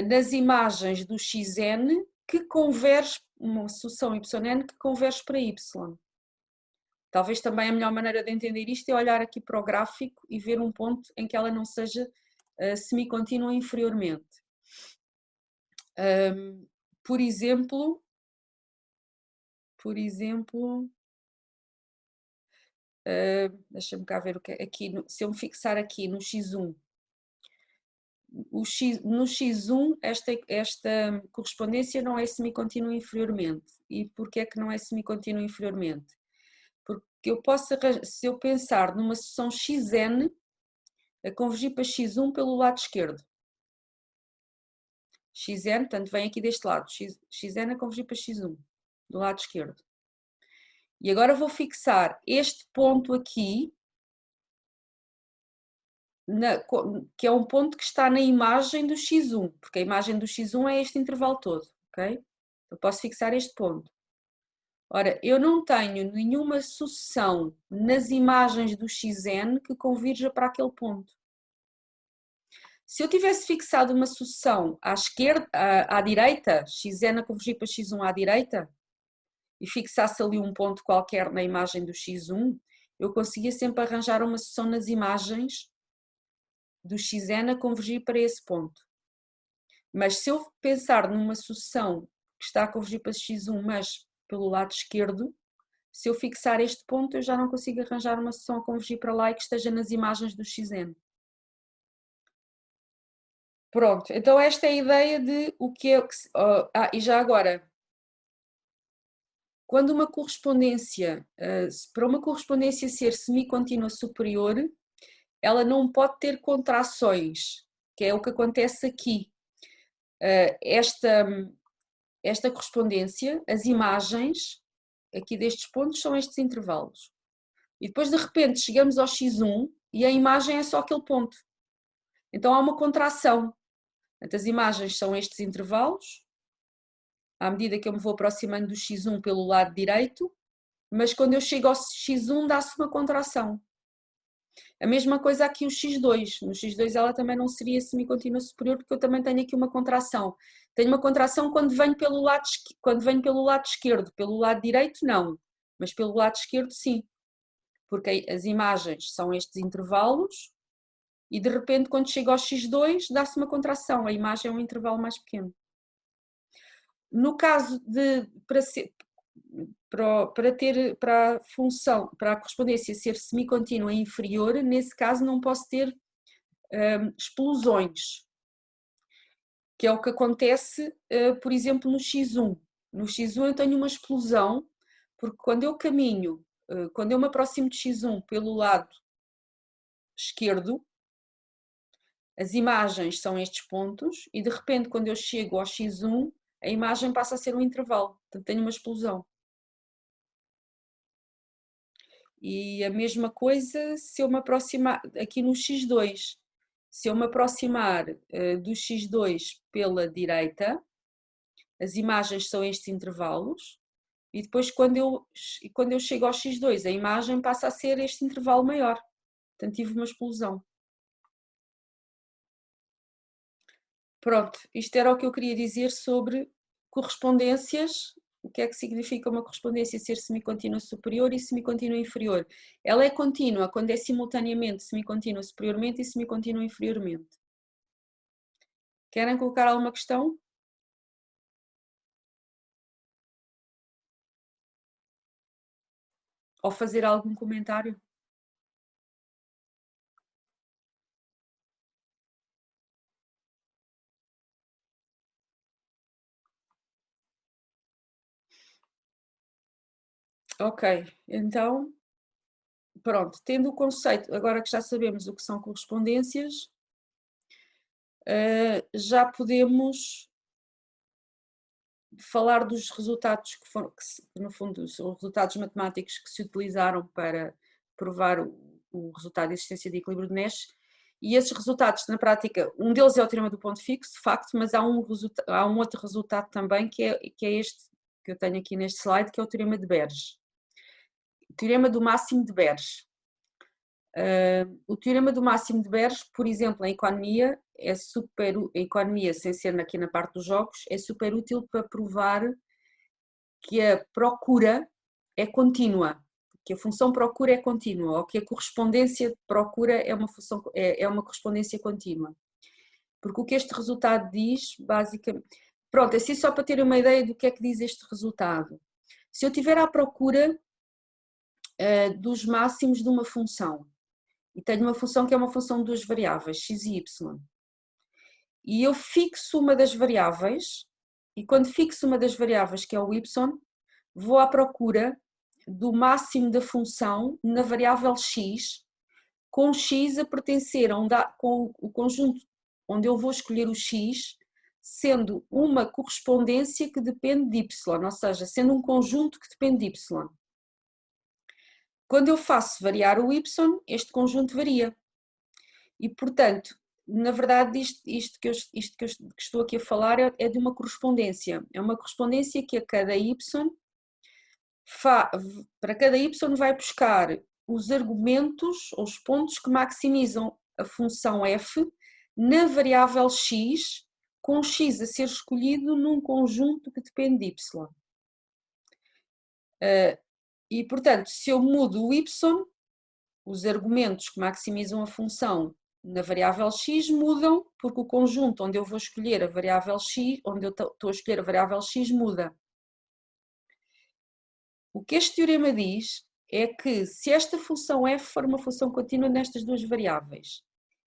nas imagens do xn que converge, uma sucessão yn que converge para y. Talvez também a melhor maneira de entender isto é olhar aqui para o gráfico e ver um ponto em que ela não seja semicontínua inferiormente. Por exemplo, deixa-me cá ver o que é aqui, se eu me fixar aqui no x1, no x1 esta correspondência não é semicontínua inferiormente. E porquê é que não é semicontínua inferiormente? Porque eu posso, se eu pensar numa sucessão xn a convergir para x1 pelo lado esquerdo, xn, portanto vem aqui deste lado, xn a convergir para x1 do lado esquerdo. E agora vou fixar este ponto aqui, que é um ponto que está na imagem do x1, porque a imagem do x1 é este intervalo todo, ok? Eu posso fixar este ponto. Ora, eu não tenho nenhuma sucessão nas imagens do xn que convirja para aquele ponto. Se eu tivesse fixado uma sucessão à esquerda, à direita, xn a convergir para x1 à direita, e fixasse ali um ponto qualquer na imagem do x1, eu conseguia sempre arranjar uma sucessão nas imagens do xn a convergir para esse ponto. Mas se eu pensar numa sucessão que está a convergir para x1, mas pelo lado esquerdo, se eu fixar este ponto, eu já não consigo arranjar uma sucessão a convergir para lá e que esteja nas imagens do xn. Pronto, então esta é a ideia de o que é... e já agora, quando uma correspondência, para uma correspondência ser semicontínua superior, ela não pode ter contrações, que é o que acontece aqui. Esta correspondência, as imagens aqui destes pontos são estes intervalos. E depois de repente chegamos ao x1 e a imagem é só aquele ponto. Então há uma contração. As imagens são estes intervalos, à medida que eu me vou aproximando do x1 pelo lado direito, mas quando eu chego ao x1 dá-se uma contração. A mesma coisa aqui o x2. No x2 ela também não seria semicontínua superior, porque eu também tenho aqui uma contração. Tenho uma contração quando venho pelo lado esquerdo, pelo lado direito não, mas pelo lado esquerdo sim. Porque as imagens são estes intervalos e de repente quando chego ao x2 dá-se uma contração, a imagem é um intervalo mais pequeno. No caso de, para a correspondência ser semicontínua inferior, nesse caso não posso ter explosões, que é o que acontece, por exemplo, no x1. No x1 eu tenho uma explosão, porque quando eu caminho, quando eu me aproximo de x1 pelo lado esquerdo, as imagens são estes pontos e de repente quando eu chego ao x1, a imagem passa a ser um intervalo, portanto tenho uma explosão. E a mesma coisa se eu me aproximar, aqui no x2, se eu me aproximar do x2 pela direita, as imagens são estes intervalos, e depois quando eu chego ao x2, a imagem passa a ser este intervalo maior, portanto tive uma explosão. Pronto, isto era o que eu queria dizer sobre correspondências. O que é que significa uma correspondência ser semicontínua superior e semicontínua inferior? Ela é contínua quando é simultaneamente semicontínua superiormente e semicontínua inferiormente. Querem colocar alguma questão? Ou fazer algum comentário? Ok, então, pronto, tendo o conceito, agora que já sabemos o que são correspondências, já podemos falar dos resultados que foram, no fundo, são resultados matemáticos que se utilizaram para provar o resultado de existência de equilíbrio de Nash, e esses resultados, na prática, um deles é o teorema do ponto fixo, de facto, mas há um outro resultado também, que é este que eu tenho aqui neste slide, que é o teorema de Berge. O teorema do máximo de Berge. O teorema do máximo de Berge, por exemplo, em economia, a economia, sem ser aqui na parte dos jogos, é super útil para provar que a procura é contínua, que a função procura é contínua, ou que a correspondência de procura é uma correspondência contínua. Porque o que este resultado diz, basicamente... Pronto, assim só para ter uma ideia do que é que diz este resultado. Se eu estiver à procura dos máximos de uma função, e tenho uma função que é uma função de duas variáveis, x e y, e eu fixo uma das variáveis, e quando fixo uma das variáveis, que é o y, vou à procura do máximo da função na variável x, com x a pertencer com o conjunto onde eu vou escolher o x, sendo uma correspondência que depende de y, ou seja, sendo um conjunto que depende de y. Quando eu faço variar o y, este conjunto varia. E, portanto, na verdade, isto que eu estou aqui a falar é de uma correspondência. É uma correspondência que a cada y, para cada y vai buscar os argumentos ou os pontos que maximizam a função f na variável x, com x a ser escolhido num conjunto que depende de y. E, portanto, se eu mudo o y, os argumentos que maximizam a função na variável x mudam, porque o conjunto onde eu vou escolher a variável x, onde eu estou a escolher a variável x, muda. O que este teorema diz é que se esta função f for uma função contínua nestas duas variáveis,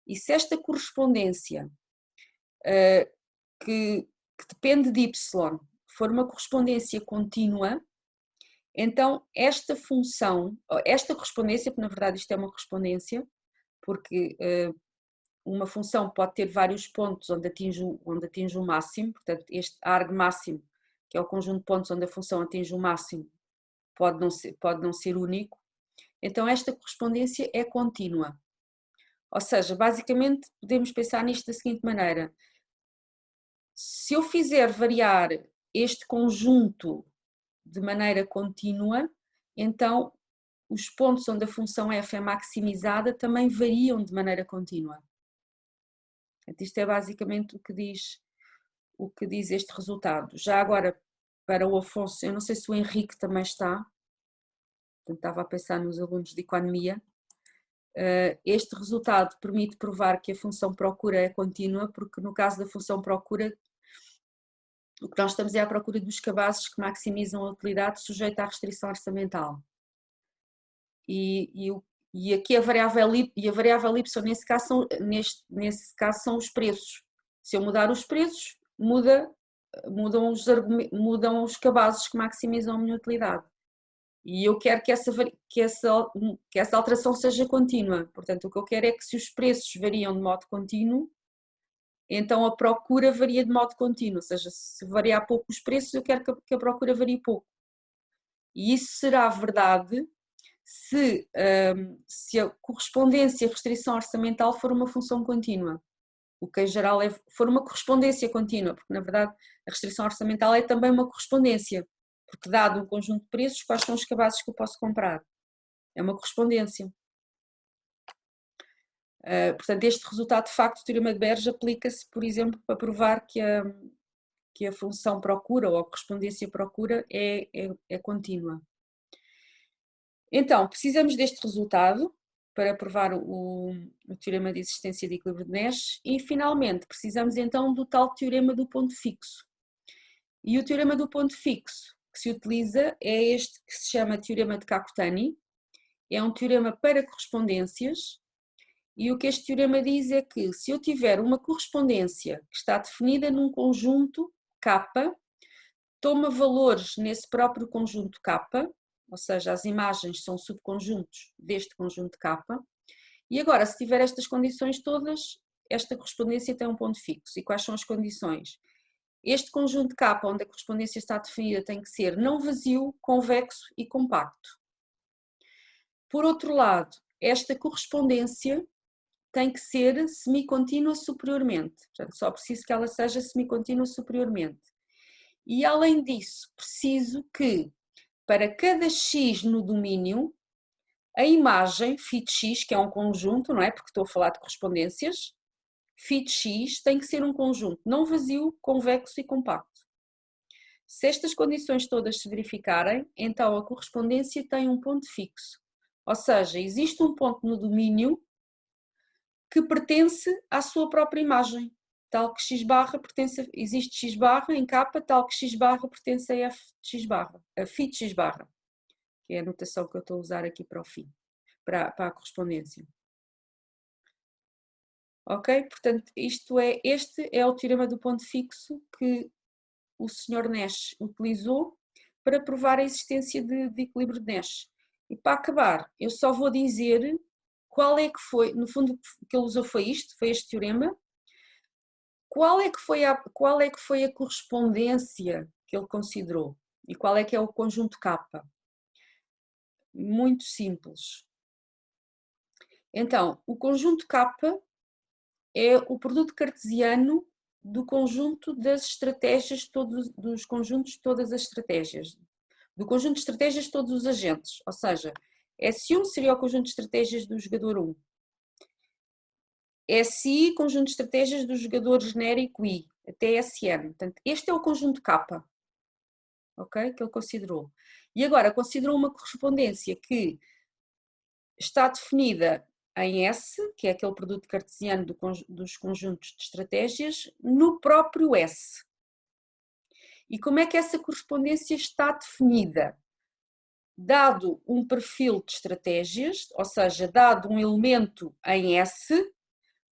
e se esta correspondência que depende de y for uma correspondência contínua, então esta função, esta correspondência, porque na verdade isto é uma correspondência, porque uma função pode ter vários pontos onde atinge o máximo, portanto este arg máximo, que é o conjunto de pontos onde a função atinge o máximo, pode não ser único, então esta correspondência é contínua. Ou seja, basicamente podemos pensar nisto da seguinte maneira: se eu fizer variar este conjunto de maneira contínua, então os pontos onde a função f é maximizada também variam de maneira contínua. Isto é basicamente o que diz este resultado. Já agora, para o Afonso, eu não sei se o Henrique também está, portanto, estava a pensar nos alunos de economia. Este resultado permite provar que a função procura é contínua, porque no caso da função procura, o que nós estamos é à procura dos cabazes que maximizam a utilidade sujeita à restrição orçamental. E aqui a variável y, nesse caso são os preços. Se eu mudar os preços, mudam os cabazes que maximizam a minha utilidade. E eu quero que essa alteração seja contínua. Portanto, o que eu quero é que, se os preços variam de modo contínuo, então a procura varia de modo contínuo. Ou seja, se variar pouco os preços, eu quero que a procura varie pouco. E isso será verdade se a correspondência restrição orçamental for uma função contínua. O que em geral for uma correspondência contínua, porque na verdade a restrição orçamental é também uma correspondência, porque dado um conjunto de preços, quais são os cabazes que eu posso comprar? É uma correspondência. Portanto, este resultado, de facto, do teorema de Berge aplica-se, por exemplo, para provar que a função procura ou a correspondência procura é contínua. Então, precisamos deste resultado, para provar o teorema de existência de equilíbrio de Nash. E finalmente precisamos então do tal teorema do ponto fixo. E o teorema do ponto fixo que se utiliza é este que se chama teorema de Kakutani. É um teorema para correspondências, e o que este teorema diz é que se eu tiver uma correspondência que está definida num conjunto K, toma valores nesse próprio conjunto K, ou seja, as imagens são subconjuntos deste conjunto K, e agora se tiver estas condições todas, esta correspondência tem um ponto fixo. E quais são as condições? Este conjunto K, onde a correspondência está definida, tem que ser não vazio, convexo e compacto. Por outro lado, esta correspondência tem que ser semicontínua superiormente. Portanto, só preciso que ela seja semicontínua superiormente. E além disso, preciso que para cada x no domínio, a imagem φx, que é um conjunto, não é? Porque estou a falar de correspondências, φx tem que ser um conjunto não vazio, convexo e compacto. Se estas condições todas se verificarem, então a correspondência tem um ponto fixo. Ou seja, existe um ponto no domínio que pertence à sua própria imagem, tal que x barra pertence, existe x barra em K, tal que x barra pertence a f de x barra, a φ de x barra, que é a notação que eu estou a usar aqui para o φ, para a correspondência. Ok? Portanto, este é o teorema do ponto fixo que o Sr. Nash utilizou para provar a existência de equilíbrio de Nash. E para acabar, eu só vou dizer qual é que foi, no fundo, o que ele usou foi este teorema. Qual é que foi a correspondência que ele considerou? E qual é que é o conjunto K? Muito simples. Então, o conjunto K é o produto cartesiano do conjunto das estratégias, dos conjuntos de todas as estratégias, do conjunto de estratégias de todos os agentes, ou seja, S1 seria o conjunto de estratégias do jogador 1, SI, conjunto de estratégias do jogador genérico I, até SN. Portanto, este é o conjunto K, ok? Que ele considerou. E agora considerou uma correspondência que está definida em S, que é aquele produto cartesiano dos conjuntos de estratégias, no próprio S. E como é que essa correspondência está definida? Dado um perfil de estratégias, ou seja, dado um elemento em S,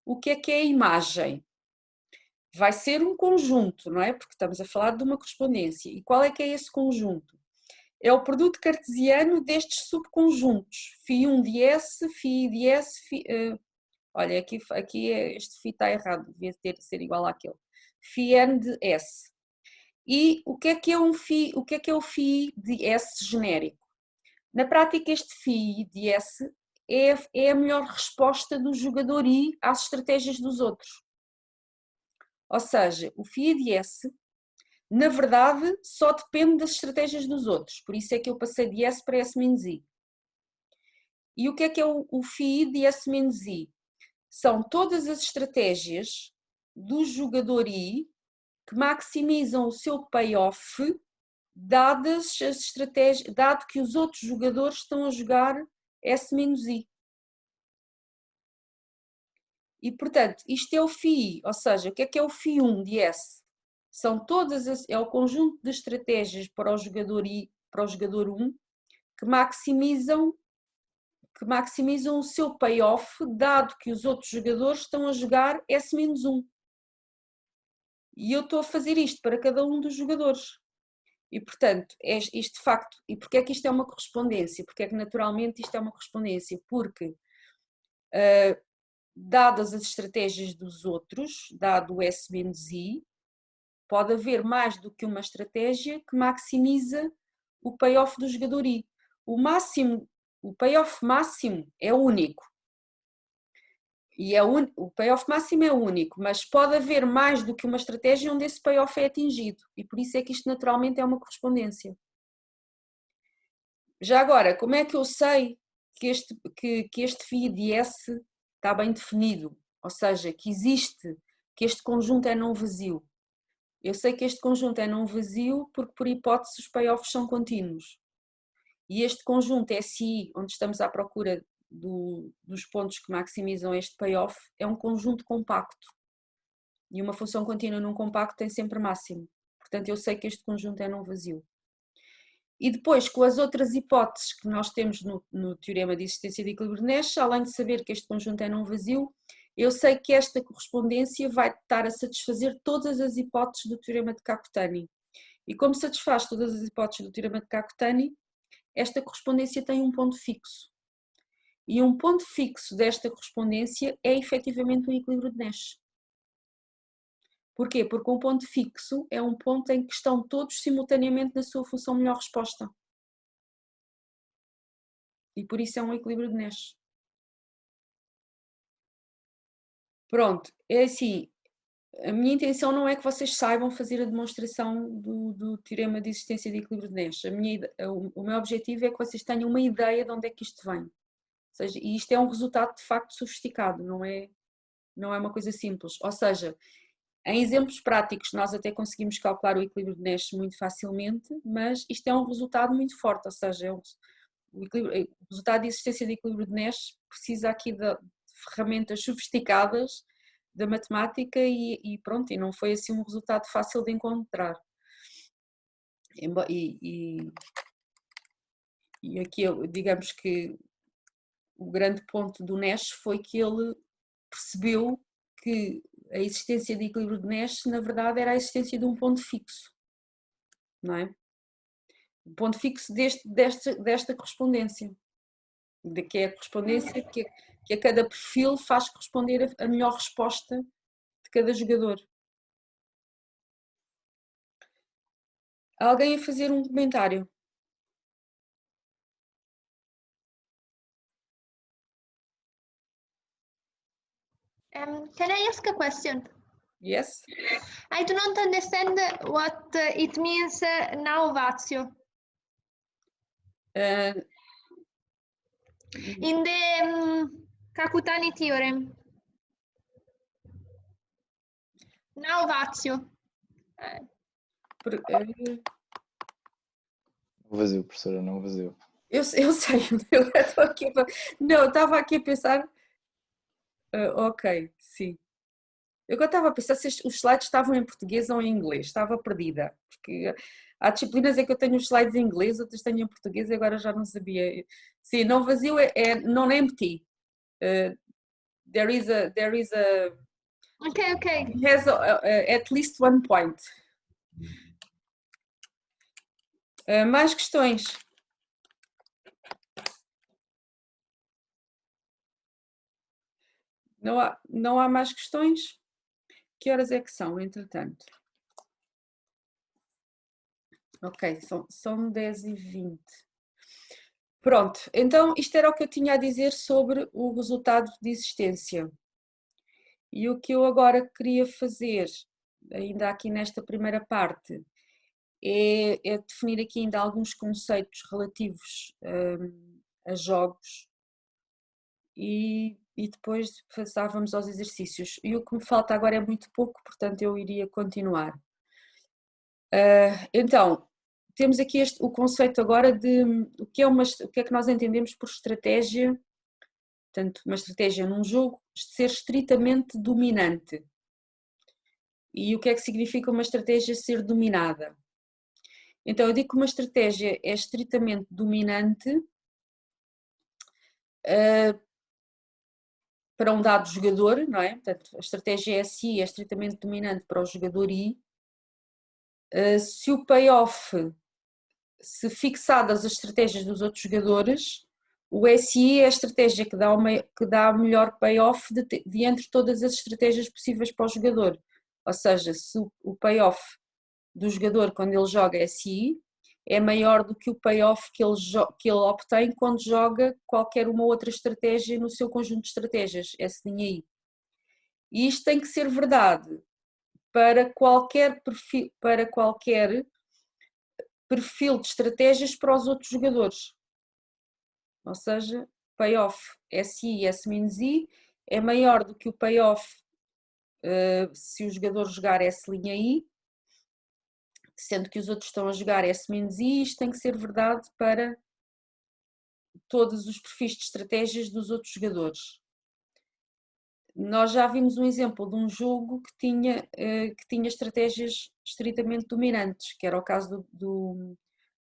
o que é a imagem? Vai ser um conjunto, não é? Porque estamos a falar de uma correspondência. E qual é esse conjunto? É o produto cartesiano destes subconjuntos. Φ1 de S, Φ de S, olha, aqui este Φ está errado, devia ser igual àquele. Φn de S. E o que é um Φ, o que é o Φ de S genérico? Na prática, este Φ de S é a melhor resposta do jogador I às estratégias dos outros. Ou seja, o Φ de S, na verdade, só depende das estratégias dos outros. Por isso é que eu passei de S para S-I. E o que é o Φ de S-I? São todas as estratégias do jogador I que maximizam o seu payoff dadas as estratégias, dado que os outros jogadores estão a jogar S-I. E, portanto, isto é o Φ, ou seja, o que é o Φ1 de S? É o conjunto de estratégias para o jogador I, para o jogador 1, que maximizam o seu payoff, dado que os outros jogadores estão a jogar S-1. E eu estou a fazer isto para cada um dos jogadores. E, portanto, isto de facto, e porquê é que isto é uma correspondência? Porque é que naturalmente isto é uma correspondência? Porque, dadas as estratégias dos outros, dado o S-I, pode haver mais do que uma estratégia que maximiza o payoff do jogador I. O payoff máximo é único. E o payoff máximo é único, mas pode haver mais do que uma estratégia onde esse payoff é atingido. E por isso é que isto naturalmente é uma correspondência. Já agora, como é que eu sei que este Φ de S está bem definido? Ou seja, que este conjunto é não vazio. Eu sei que este conjunto é não vazio porque, por hipótese, os payoffs são contínuos. E este conjunto SI, onde estamos à procura dos pontos que maximizam este payoff é um conjunto compacto. E uma função contínua num compacto tem sempre máximo. Portanto, eu sei que este conjunto é não vazio. E depois, com as outras hipóteses que nós temos no teorema de existência de equilíbrio de Nash, além de saber que este conjunto é não vazio, eu sei que esta correspondência vai estar a satisfazer todas as hipóteses do teorema de Kakutani. E como satisfaz todas as hipóteses do teorema de Kakutani, esta correspondência tem um ponto fixo. E um ponto fixo desta correspondência é efetivamente um equilíbrio de Nash. Porquê? Porque um ponto fixo é um ponto em que estão todos simultaneamente na sua função melhor resposta. E por isso é um equilíbrio de Nash. Pronto, é assim, a minha intenção não é que vocês saibam fazer a demonstração do teorema de existência de equilíbrio de Nash. O meu objetivo é que vocês tenham uma ideia de onde é que isto vem. Ou seja, e isto é um resultado de facto sofisticado, não é uma coisa simples. Ou seja, em exemplos práticos nós até conseguimos calcular o equilíbrio de Nash muito facilmente, mas isto é um resultado muito forte, ou seja, o resultado de existência de equilíbrio de Nash precisa aqui de ferramentas sofisticadas da matemática e pronto, e não foi assim um resultado fácil de encontrar. E aqui, digamos que o grande ponto do Nash foi que ele percebeu que a existência de equilíbrio de Nash, na verdade, era a existência de um ponto fixo, não é? Um ponto fixo desta correspondência, que é a correspondência que a cada perfil faz corresponder a melhor resposta de cada jogador. Alguém a fazer um comentário? Can I ask a question? Yes? I do not understand what it means now vazio. In the Kakutani theorem. Now vazio. Não vazio, professora, não vazio. Eu sei, eu estou aqui não, estava aqui a pensar. Ok, sim. Eu estava a pensar se os slides estavam em português ou em inglês, estava perdida, porque há disciplinas em que eu tenho os slides em inglês, outras tenho em português e agora já não sabia. Sim, não vazio é non-empty. There is a Okay. it has at least one point. Mais questões? Não há mais questões? Que horas é que são, entretanto? Ok, são 10h20. Pronto, então isto era o que eu tinha a dizer sobre o resultado de existência. E o que eu agora queria fazer, ainda aqui nesta primeira parte, é definir aqui ainda alguns conceitos relativos a jogos e depois passávamos aos exercícios. E o que me falta agora é muito pouco, portanto eu iria continuar. Então, temos aqui o conceito agora de o que é que nós entendemos por estratégia, portanto, uma estratégia num jogo ser estritamente dominante. E o que é que significa uma estratégia ser dominada? Então, eu digo que uma estratégia é estritamente dominante para um dado jogador, não é? Portanto, a estratégia SI é estritamente dominante para o jogador I. Se o payoff, se fixadas as estratégias dos outros jogadores, o SI é a estratégia que dá o melhor payoff de entre todas as estratégias possíveis para o jogador. Ou seja, se o payoff do jogador quando ele joga SI é maior do que o payoff que ele obtém quando joga qualquer uma outra estratégia no seu conjunto de estratégias, S''I. E isto tem que ser verdade para qualquer perfil de estratégias para os outros jogadores. Ou seja, payoff SI e S-I é maior do que o payoff se o jogador jogar S''I, sendo que os outros estão a jogar S-I, isto tem que ser verdade para todos os perfis de estratégias dos outros jogadores. Nós já vimos um exemplo de um jogo que tinha estratégias estritamente dominantes, que era o caso do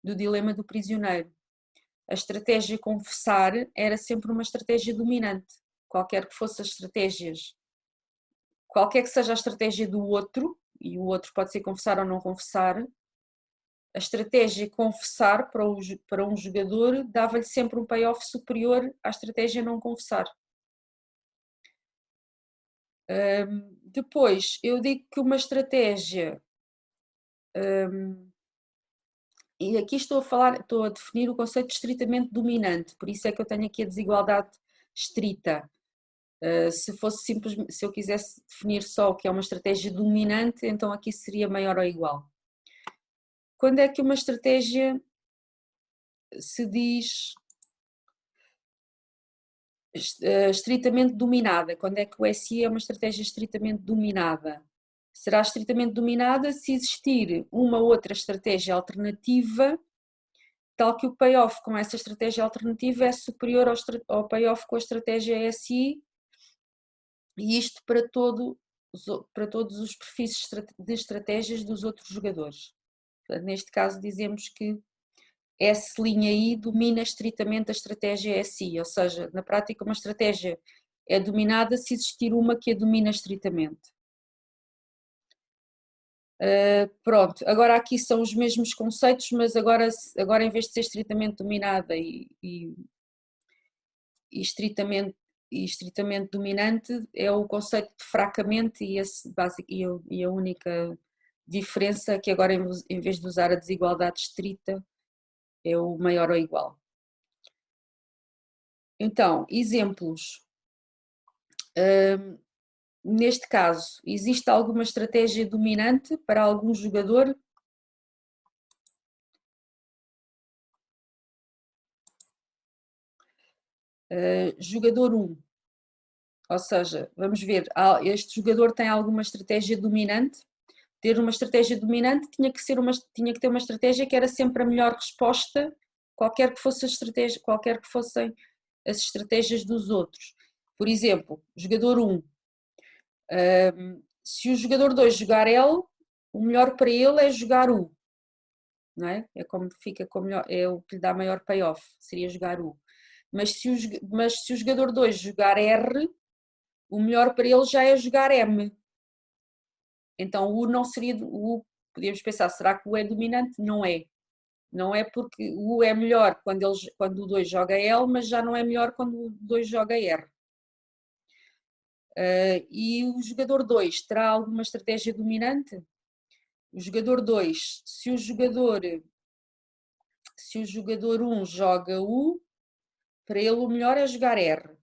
dilema do prisioneiro. A estratégia confessar era sempre uma estratégia dominante, qualquer que fosse as estratégias, qualquer que seja a estratégia do outro, e o outro pode ser confessar ou não confessar, a estratégia confessar para um jogador dava-lhe sempre um payoff superior à estratégia não confessar. Depois, eu digo que uma estratégia, e aqui estou a definir o conceito de estritamente dominante, por isso é que eu tenho aqui a desigualdade estrita. Se eu quisesse definir só o que é uma estratégia dominante, então aqui seria maior ou igual. Quando é que uma estratégia se diz estritamente dominada? Quando é que o SI é uma estratégia estritamente dominada? Será estritamente dominada se existir uma outra estratégia alternativa, tal que o payoff com essa estratégia alternativa é superior ao payoff com a estratégia SI, e isto para todos os perfis de estratégias dos outros jogadores. Portanto, neste caso dizemos que S''I domina estritamente a estratégia SI, ou seja, na prática uma estratégia é dominada se existir uma que a domina estritamente. Pronto, agora aqui são os mesmos conceitos, mas agora em vez de ser estritamente dominada e estritamente dominante, é o conceito de fracamente, e a única diferença é que agora em vez de usar a desigualdade estrita é o maior ou igual. Então, exemplos. Neste caso, existe alguma estratégia dominante para algum jogador? Jogador 1, ou seja, vamos ver, este jogador tem alguma estratégia dominante? Ter uma estratégia dominante tinha que ter uma estratégia que era sempre a melhor resposta, qualquer que fossem as estratégias dos outros. Por exemplo, jogador 1, se o jogador 2 jogar L, o melhor para ele é jogar U, não é? É como fica com melhor, é o que lhe dá maior payoff, seria jogar U. Mas se o jogador 2 jogar R, o melhor para ele já é jogar M. Então o U não seria, podíamos pensar, será que o U é dominante? Não é. Não é porque o U é melhor quando o 2 joga L, mas já não é melhor quando o 2 joga R. E o jogador 2 terá alguma estratégia dominante? O jogador 2, se o jogador 1 joga U, para ele o melhor é jogar R.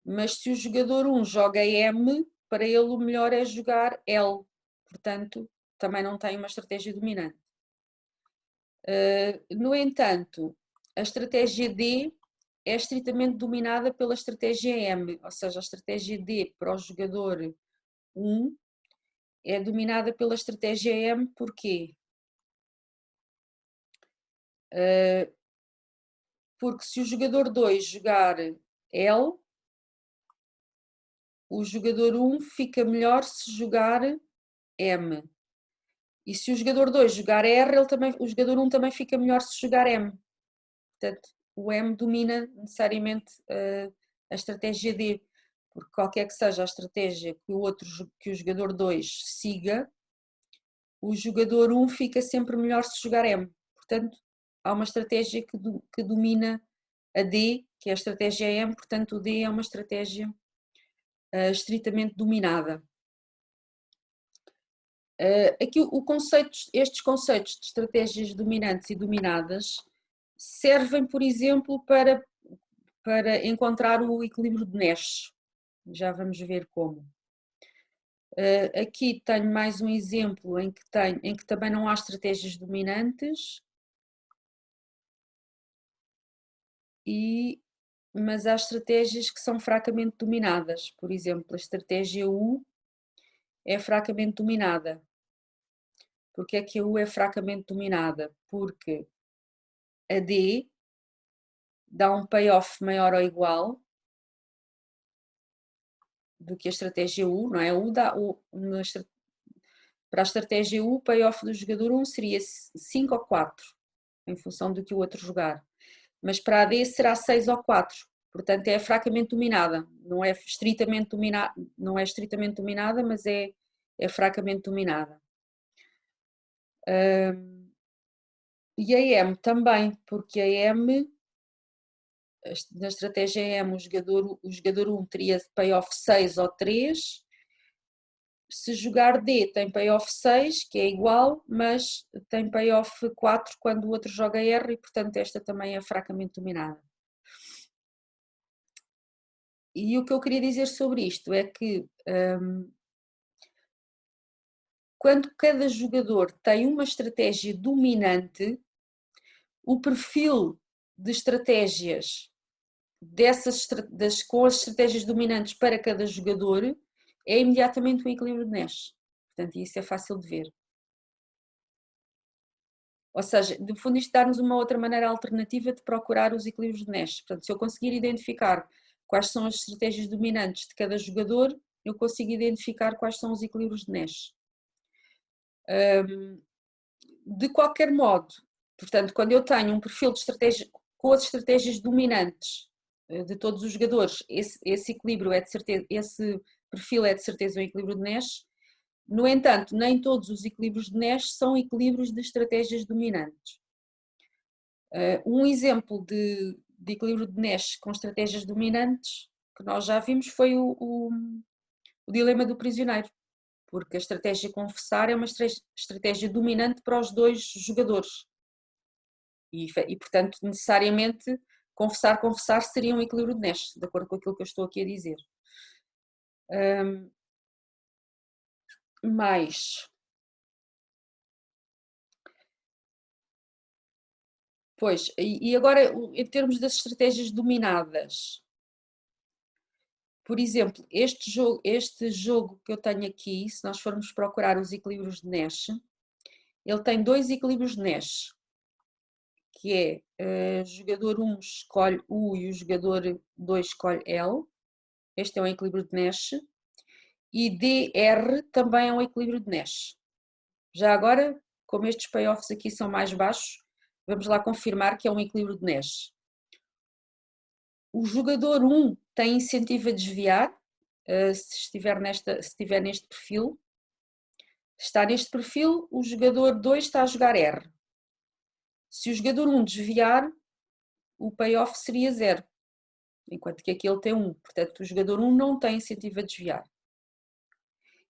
Mas se o jogador 1 joga M, para ele o melhor é jogar L. Portanto, também não tem uma estratégia dominante. No entanto, a estratégia D é estritamente dominada pela estratégia M, ou seja, a estratégia D para o jogador 1 é dominada pela estratégia M. Porquê? Porque se o jogador 2 jogar L, o jogador 1 fica melhor se jogar M. E se o jogador 2 jogar R, o jogador 1 também fica melhor se jogar M. Portanto, o M domina necessariamente a estratégia D, porque qualquer que seja a estratégia que o jogador 2 siga, o jogador 1 fica sempre melhor se jogar M. Portanto, há uma estratégia que domina a D, que é a estratégia M, portanto o D é uma estratégia estritamente dominada. Aqui estes conceitos de estratégias dominantes e dominadas servem, por exemplo, para encontrar o equilíbrio de Nash. Já vamos ver como. Aqui tenho mais um exemplo em que também não há estratégias dominantes, mas há estratégias que são fracamente dominadas. Por exemplo, a estratégia U é fracamente dominada. Porque é que a U é fracamente dominada? Porque a D dá um payoff maior ou igual do que a estratégia U, não é? Para a estratégia U, o payoff do jogador 1 seria 5 ou 4, em função do que o outro jogar. Mas para a D será 6 ou 4, portanto é fracamente dominada. Não é estritamente dominada, mas é fracamente dominada. E a M também, porque a M, na estratégia M, o jogador 1 teria payoff 6 ou 3. Se jogar D tem payoff 6, que é igual, mas tem payoff 4 quando o outro joga R e, portanto, esta também é fracamente dominada. E o que eu queria dizer sobre isto é que quando cada jogador tem uma estratégia dominante, o perfil de estratégias com as estratégias dominantes para cada jogador é imediatamente um equilíbrio de Nash. Portanto, isso é fácil de ver. Ou seja, de fundo isto dá-nos uma outra maneira alternativa de procurar os equilíbrios de Nash. Portanto, se eu conseguir identificar quais são as estratégias dominantes de cada jogador, eu consigo identificar quais são os equilíbrios de Nash. De qualquer modo, portanto, quando eu tenho um perfil de estratégia com as estratégias dominantes de todos os jogadores, esse equilíbrio é de certeza, esse perfil é de certeza um equilíbrio de Nash. No entanto, nem todos os equilíbrios de Nash são equilíbrios de estratégias dominantes. Um exemplo de equilíbrio de Nash com estratégias dominantes que nós já vimos foi o dilema do prisioneiro, porque a estratégia confessar é uma estratégia dominante para os dois jogadores e portanto, necessariamente, confessar seria um equilíbrio de Nash, de acordo com aquilo que eu estou aqui a dizer. Pois, e agora em termos das estratégias dominadas, por exemplo, este jogo que eu tenho aqui, se nós formos procurar os equilíbrios de Nash, ele tem 2 equilíbrios de Nash, que é o jogador 1 escolhe U e o jogador 2 escolhe L, este é um equilíbrio de Nash, e DR também é um equilíbrio de Nash. Já agora, como estes payoffs aqui são mais baixos, vamos lá confirmar que é um equilíbrio de Nash. O jogador 1 tem incentivo a desviar, se estiver neste perfil. Está neste perfil, o jogador 2 está a jogar R. Se o jogador 1 desviar, o payoff seria 0, enquanto que aqui ele tem 1. Portanto, o jogador 1 não tem incentivo a desviar.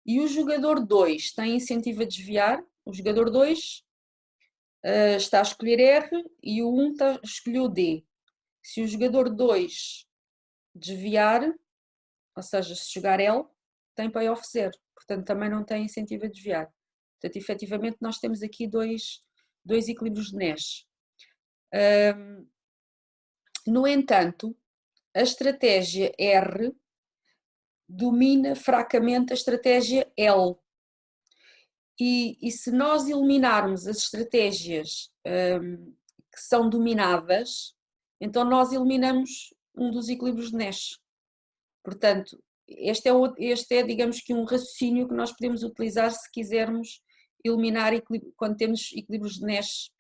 E o jogador 2 tem incentivo a desviar. O jogador 2 está a escolher R e o 1 escolheu D. Se o jogador 2 desviar, ou seja, se jogar L, tem payoff 0. Portanto, também não tem incentivo a desviar. Portanto, efetivamente, nós temos aqui dois equilíbrios de Nash. No entanto, a estratégia R domina fracamente a estratégia L. E se nós eliminarmos as estratégias que são dominadas, então nós eliminamos um dos equilíbrios de Nash. Portanto, este é, digamos que um raciocínio que nós podemos utilizar se quisermos eliminar quando temos equilíbrios de Nash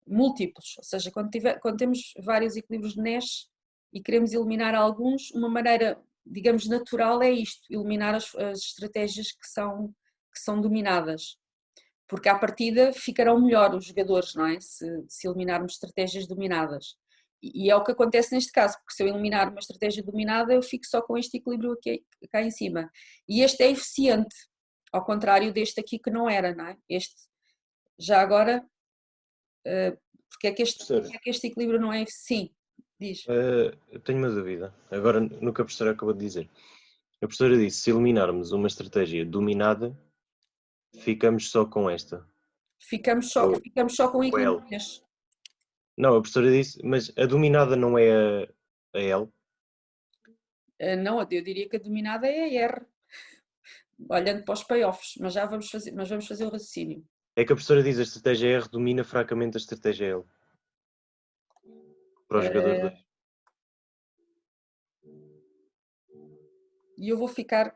múltiplos, ou seja, quando temos vários equilíbrios de Nash e queremos eliminar alguns, uma maneira, digamos, natural é isto, eliminar as estratégias que são dominadas, porque à partida ficarão melhor os jogadores, não é? Se eliminarmos estratégias dominadas. E é o que acontece neste caso, porque se eu eliminar uma estratégia dominada, eu fico só com este equilíbrio aqui, cá em cima. E este é eficiente, ao contrário deste aqui que não era, não é? Este, já agora, porque é que este equilíbrio não é eficiente? Sim, diz. Eu tenho uma dúvida, agora no que a professora acabou de dizer. A professora disse, se eliminarmos uma estratégia dominada, ficamos só com esta. Ficamos só com equilíbrios. Não, a professora disse, mas a dominada não é a L? Não, eu diria que a dominada é a R, olhando para os payoffs, mas vamos fazer o raciocínio. É que a professora diz a estratégia R domina fracamente a estratégia L. Para o jogador 2. E eu vou ficar...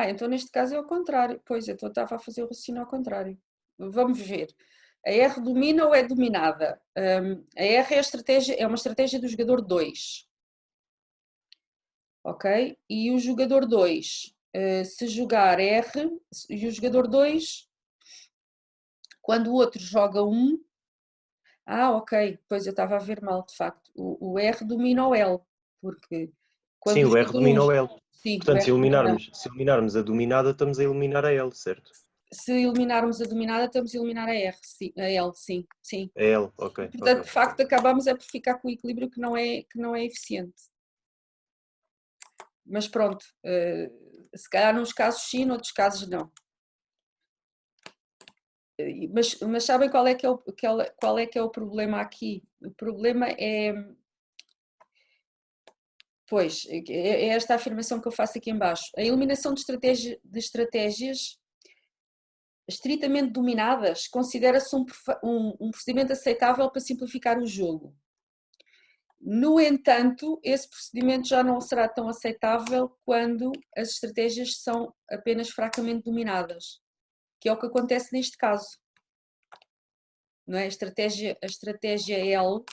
então neste caso é ao contrário. Pois, então estava a fazer o raciocínio ao contrário. Vamos ver. A R domina ou é dominada? A R é uma estratégia do jogador 2. Ok? E o jogador 2, se jogar R, e o jogador 2, quando o outro joga 1, ok, pois eu estava a ver mal, de facto. O R domina o L, porque quando Sim, o o R jogador domina 1, o L. sim, o Portanto, R domina. se eliminarmos a dominada, estamos a eliminar a L, certo? Se eliminarmos a dominada, estamos a eliminar a R, sim, a L, sim, sim. A L, ok. Portanto, ok. de facto, acabamos é por ficar com o equilíbrio que não é eficiente. Mas pronto, se calhar nos casos sim, noutros casos não. Mas sabem qual é que é o problema aqui? O problema é... Pois, é esta afirmação que eu faço aqui em baixo. A eliminação de estratégias estritamente dominadas considera-se um procedimento aceitável para simplificar o jogo. No entanto, esse procedimento já não será tão aceitável quando as estratégias são apenas fracamente dominadas, que é o que acontece neste caso. Não é? A estratégia L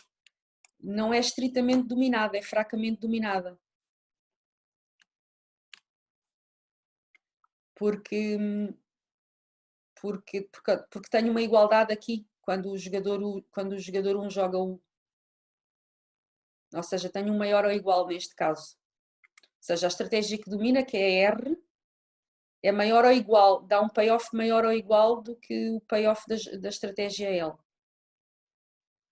não é estritamente dominada, é fracamente dominada. Porque tem uma igualdade aqui quando o jogador 1 joga 1. Ou seja, tem um maior ou igual neste caso. Ou seja, a estratégia que domina, que é a R, é maior ou igual, dá um payoff maior ou igual do que o payoff da estratégia L.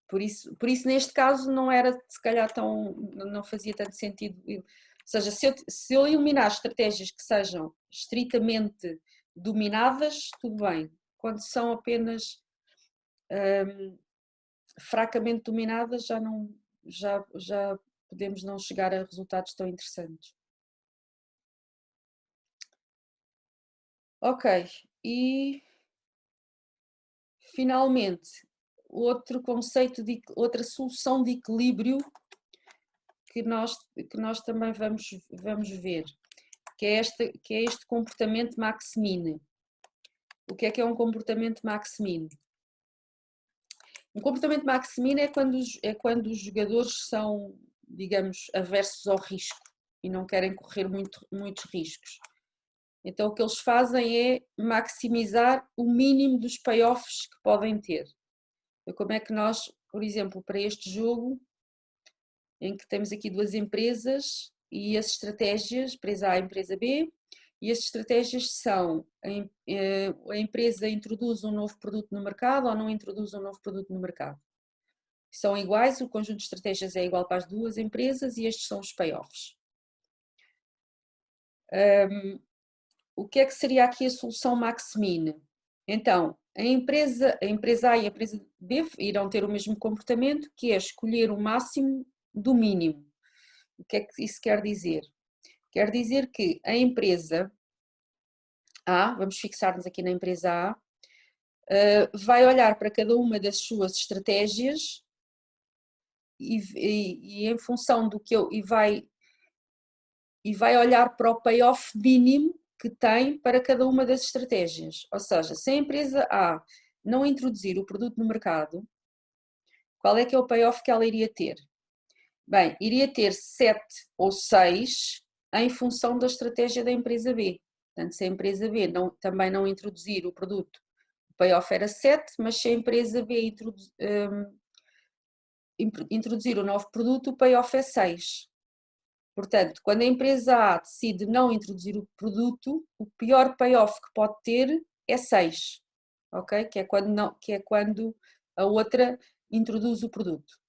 Por isso, neste caso, não era, se calhar, não fazia tanto sentido. Ou seja, se eu eliminar estratégias que sejam estritamente dominadas, tudo bem. Quando são apenas fracamente dominadas, já podemos não chegar a resultados tão interessantes. Ok, e finalmente, outro conceito, outra solução de equilíbrio que nós também vamos ver, que é este comportamento max-min. O que é um comportamento max-min? Um comportamento max-min é quando os jogadores são, digamos, aversos ao risco e não querem correr muitos riscos. Então o que eles fazem é maximizar o mínimo dos payoffs que podem ter. Então, como é que nós, por exemplo, para este jogo, em que temos aqui duas empresas e as estratégias, empresa A e empresa B, e as estratégias são a empresa introduz um novo produto no mercado ou não introduz um novo produto no mercado. São iguais, o conjunto de estratégias é igual para as duas empresas e estes são os payoffs. O que é que seria aqui a solução max-min? Então, a empresa A e a empresa B irão ter o mesmo comportamento, que é escolher o máximo do mínimo. O que é que isso quer dizer? Quer dizer que a empresa A, vamos fixar-nos aqui na empresa A, vai olhar para cada uma das suas estratégias e em função do que vai olhar para o payoff mínimo que tem para cada uma das estratégias. Ou seja, se a empresa A não introduzir o produto no mercado, qual é que é o payoff que ela iria ter? Bem, iria ter 7 ou 6 em função da estratégia da empresa B. Portanto, se a empresa B também não introduzir o produto, o payoff era 7, mas se a empresa B introduzir o novo produto, o payoff é 6. Portanto, quando a empresa A decide não introduzir o produto, o pior payoff que pode ter é 6, ok? Que é quando a outra introduz o produto.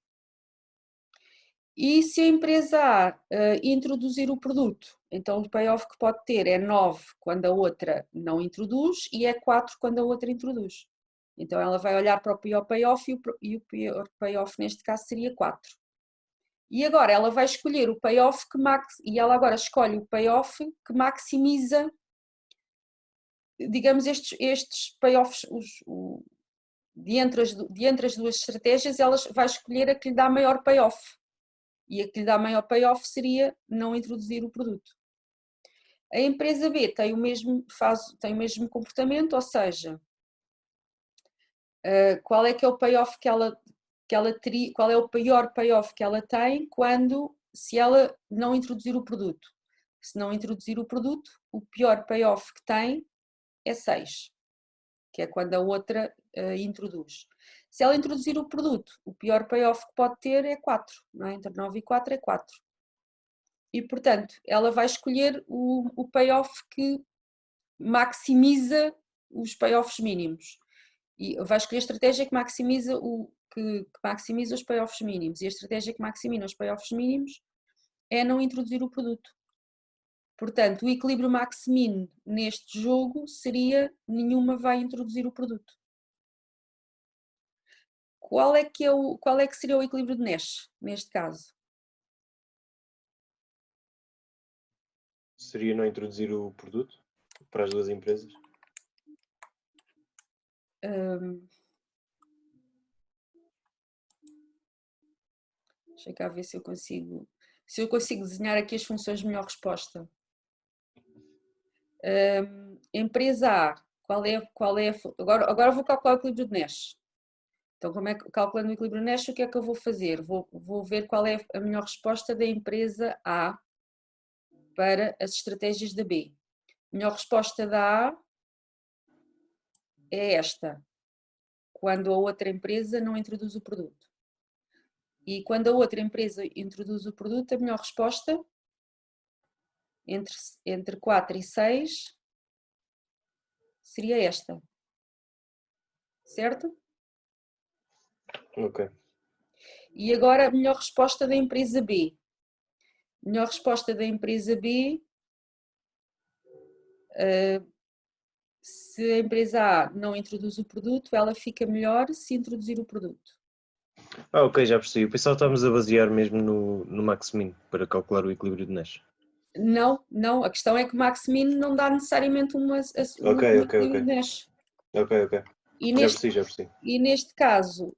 E se a empresa A introduzir o produto, então o payoff que pode ter é 9 quando a outra não introduz e é 4 quando a outra introduz. Então ela vai olhar para o pior payoff e o pior payoff neste caso seria 4. E agora ela vai escolher o payoff e ela agora escolhe o payoff que maximiza, digamos, estes payoffs, de entre as duas estratégias, ela vai escolher a que lhe dá maior payoff. E a que lhe dá maior payoff seria não introduzir o produto. A empresa B tem o mesmo comportamento, ou seja, qual é que é o payoff que ela teria, qual é o pior payoff que ela tem se ela não introduzir o produto. Se não introduzir o produto, o pior payoff que tem é 6, que é quando a outra introduz. Se ela introduzir o produto, o pior payoff que pode ter é 4, não é? Entre 9 e 4 é 4. E, portanto, ela vai escolher o payoff que maximiza os payoffs mínimos. E vai escolher a estratégia que maximiza os payoffs mínimos. E a estratégia que maximiza os payoffs mínimos é não introduzir o produto. Portanto, o equilíbrio max-min neste jogo seria nenhuma vai introduzir o produto. Qual é que seria o equilíbrio de Nash, neste caso? Seria não introduzir o produto para as duas empresas? Deixa eu cá ver se eu consigo desenhar aqui as funções de melhor resposta. Empresa A, agora vou calcular o equilíbrio de Nash. Então, calculando o equilíbrio de Nash, o que é que eu vou fazer? Vou ver qual é a melhor resposta da empresa A para as estratégias da B. A melhor resposta da A é esta, quando a outra empresa não introduz o produto. E quando a outra empresa introduz o produto, a melhor resposta, entre 4 e 6, seria esta. Certo? Ok. E agora a melhor resposta da empresa B. A melhor resposta da empresa B, se a empresa A não introduz o produto, ela fica melhor se introduzir o produto. Ok, já percebi. Eu pensava que estávamos a basear mesmo no max-min para calcular o equilíbrio de Nash. Não. A questão é que o max-min não dá necessariamente um equilíbrio de Nash. Ok. Já percebi. E neste caso,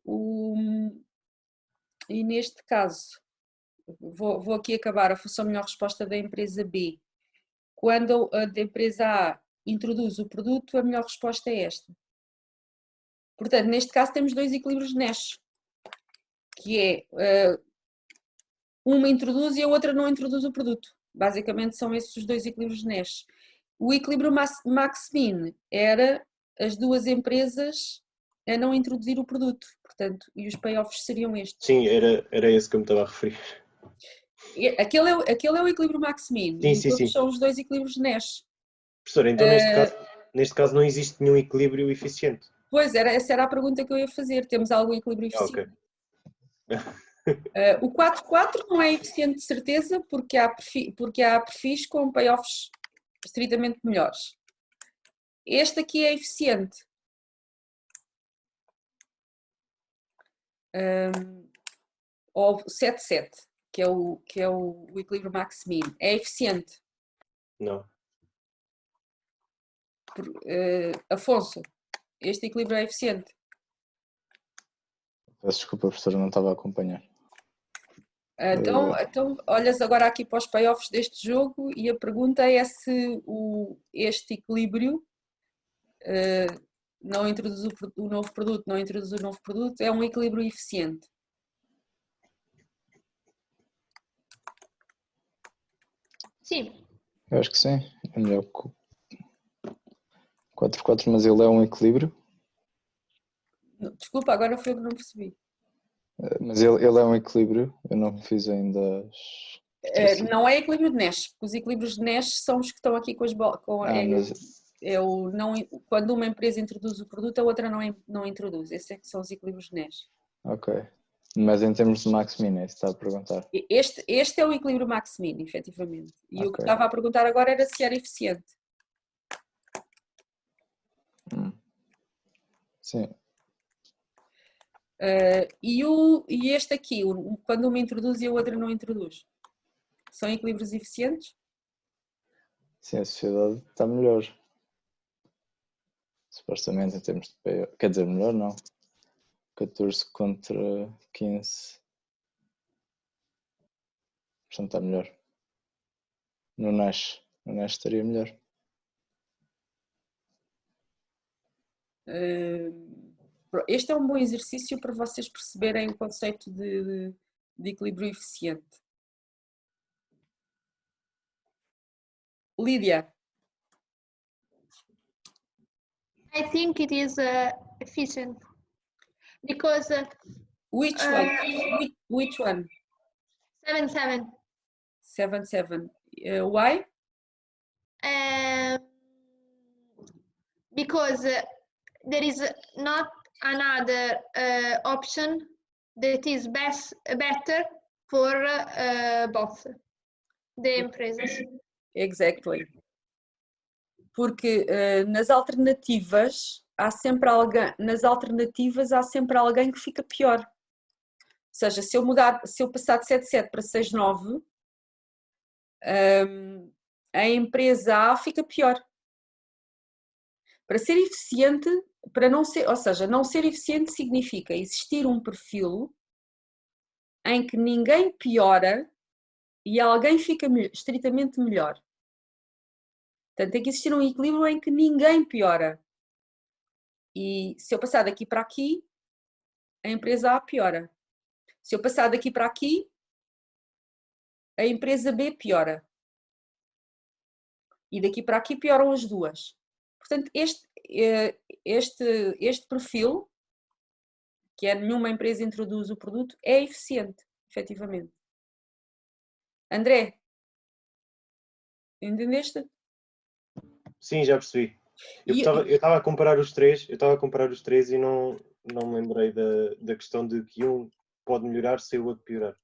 vou aqui acabar a função melhor resposta da empresa B. Quando a da empresa A introduz o produto, a melhor resposta é esta. Portanto, neste caso temos dois equilíbrios de Nash, que é uma introduz e a outra não introduz o produto. Basicamente são esses os dois equilíbrios de Nash. O equilíbrio max-min era as duas empresas a não introduzir o produto, portanto, e os payoffs seriam estes. Sim, era esse que eu me estava a referir. Aquele é o equilíbrio max-min e os outros são os dois equilíbrios de Nash. Professor, então neste caso não existe nenhum equilíbrio eficiente? Pois, essa era a pergunta que eu ia fazer. Temos algum equilíbrio eficiente? Ok. O 4-4 não é eficiente de certeza porque há perfis com payoffs estritamente melhores. Este aqui é eficiente. Ou 7-7, que é o equilíbrio max-min. É eficiente. Não. Afonso, este equilíbrio é eficiente. Peço desculpa, professor, não estava a acompanhar. Então, olhas agora aqui para os payoffs deste jogo e a pergunta é se este equilíbrio não introduz o novo produto, não introduz o novo produto, é um equilíbrio eficiente. Sim. Eu acho que sim, é melhor que 4x4, mas ele é um equilíbrio? Desculpa, agora foi o que não percebi. Mas ele é um equilíbrio, eu não fiz ainda não é equilíbrio de Nash, porque os equilíbrios de Nash são os que estão aqui com as bolas. Quando uma empresa introduz o produto, a outra não introduz. Esses é que são os equilíbrios de Nash. Ok. Mas em termos de max-min, é isso que está a perguntar? Este é o equilíbrio max-min, efetivamente. E Okay. o que estava a perguntar agora era se era eficiente. Sim. E este aqui, quando uma introduz e a outra não introduz, são equilíbrios eficientes? Sim, a sociedade está melhor. Supostamente em termos de payoff. Quer dizer, melhor não. 14 contra 15. Portanto, está melhor. No Nash estaria melhor. Este é um bom exercício para vocês perceberem o conceito de equilíbrio eficiente. Lídia. I think it is efficient because Which one? Which one? 7-7. 7-7. Why? Because there is not another option that is better for both the empresas. Exactly. Porque nas alternativas há sempre alguém que fica pior. Ou seja, se eu passar de 7-7 para 6-9, a empresa A fica pior. Para ser eficiente, não ser eficiente significa existir um perfil em que ninguém piora e alguém fica estritamente melhor. Portanto, tem que existir um equilíbrio em que ninguém piora. E se eu passar daqui para aqui, a empresa A piora. Se eu passar daqui para aqui, a empresa B piora. E daqui para aqui pioram as duas. Portanto, este perfil, que é nenhuma empresa introduz o produto, é eficiente, efetivamente. André, entendeste? Sim, já percebi. Eu estava a comparar os três, e não me lembrei da questão de que um pode melhorar se o outro piorar.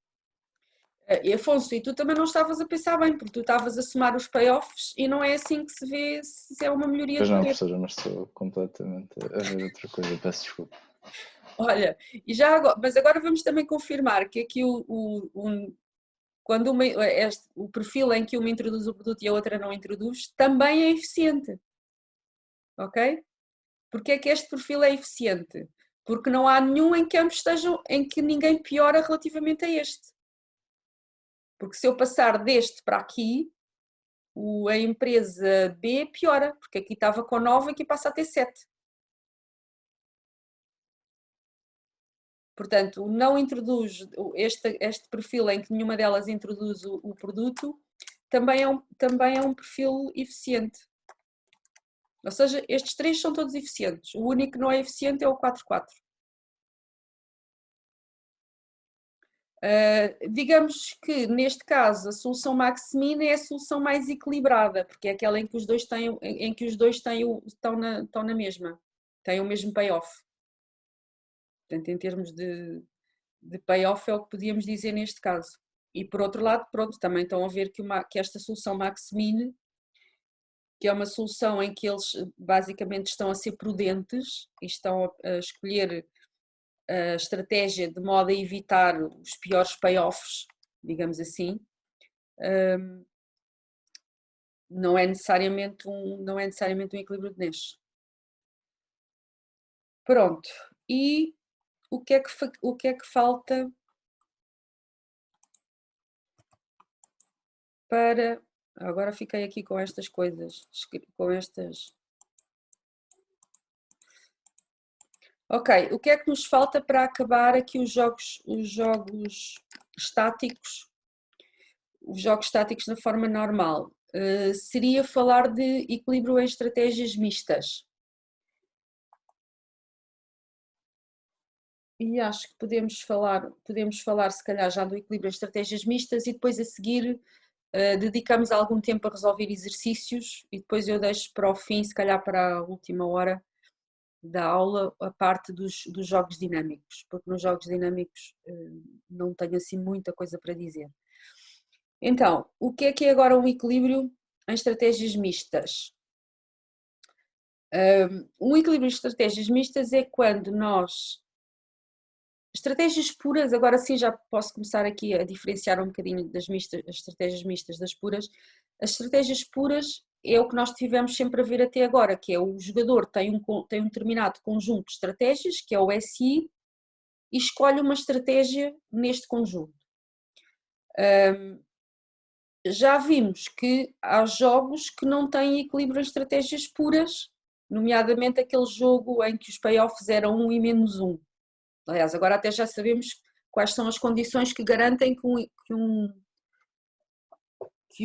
Afonso, e tu também não estavas a pensar bem, porque tu estavas a somar os payoffs e não é assim que se vê se é uma melhoria. Pois não, professora, mas estou completamente a ver outra coisa, peço desculpa. Olha, mas agora vamos também confirmar que aqui quando o perfil em que uma introduz o produto e a outra não introduz, também é eficiente. Ok? Porque é que este perfil é eficiente? Porque não há nenhum em que ambos estejam, em que ninguém piora relativamente a este. Porque se eu passar deste para aqui, a empresa B piora, porque aqui estava com 9 e aqui passa a ter 7. Portanto, não introduz este perfil em que nenhuma delas introduz o produto, também é um perfil eficiente. Ou seja, estes três são todos eficientes. O único que não é eficiente é o 4-4. Digamos que, neste caso, a solução max-min é a solução mais equilibrada, porque é aquela em que os dois estão na mesma, têm o mesmo payoff. Portanto, em termos de payoff é o que podíamos dizer neste caso. E por outro lado, pronto, também estão a ver que esta solução max-min, que é uma solução em que eles basicamente estão a ser prudentes e estão a escolher a estratégia de modo a evitar os piores payoffs, digamos assim, não é necessariamente um equilíbrio de Nash. Pronto, e o que é que falta para... Agora fiquei aqui com estas coisas, Ok, o que é que nos falta para acabar aqui os jogos estáticos, na forma normal? Seria falar de equilíbrio em estratégias mistas. E acho que podemos falar se calhar já do equilíbrio em estratégias mistas e depois a seguir dedicamos algum tempo a resolver exercícios e depois eu deixo para o fim, se calhar para a última hora da aula, a parte dos jogos dinâmicos, porque nos jogos dinâmicos não tenho assim muita coisa para dizer. Então, o que é agora um equilíbrio em estratégias mistas? Um equilíbrio em estratégias mistas é quando estratégias puras, agora sim já posso começar aqui a diferenciar um bocadinho das estratégias mistas das puras. As estratégias puras é o que nós tivemos sempre a ver até agora, que é o jogador tem um determinado conjunto de estratégias, que é o SI, e escolhe uma estratégia neste conjunto. já vimos que há jogos que não têm equilíbrio em estratégias puras, nomeadamente aquele jogo em que os payoffs eram 1 e menos 1. Aliás, agora até já sabemos quais são as condições que garantem que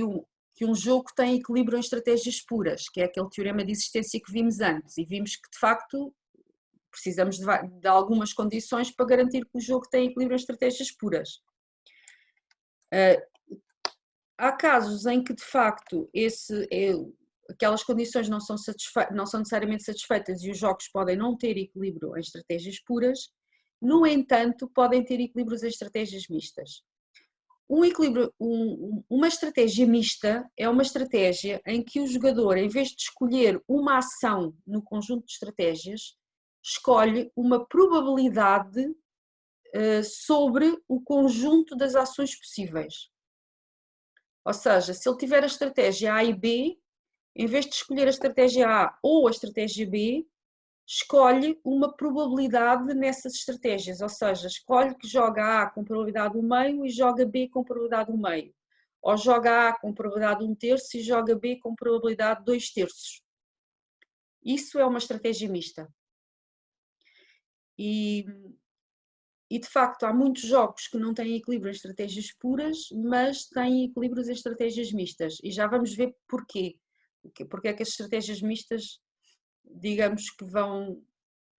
um jogo tem equilíbrio em estratégias puras, que é aquele teorema de existência que vimos antes, e vimos que de facto precisamos de algumas condições para garantir que o jogo tem equilíbrio em estratégias puras. Há casos em que de facto aquelas condições não são necessariamente satisfeitas e os jogos podem não ter equilíbrio em estratégias puras, no entanto podem ter equilíbrios em estratégias mistas. Uma estratégia mista é uma estratégia em que o jogador, em vez de escolher uma ação no conjunto de estratégias, escolhe uma probabilidade sobre o conjunto das ações possíveis. Ou seja, se ele tiver a estratégia A e B, em vez de escolher a estratégia A ou a estratégia B, escolhe uma probabilidade nessas estratégias, ou seja, escolhe que joga A com probabilidade 1/2 e joga B com probabilidade 1/2, ou joga A com probabilidade 1/3 e joga B com probabilidade 2/3. Isso é uma estratégia mista. E de facto há muitos jogos que não têm equilíbrio em estratégias puras, mas têm equilíbrios em estratégias mistas, e já vamos ver porquê. Porque é que as estratégias mistas, digamos que vão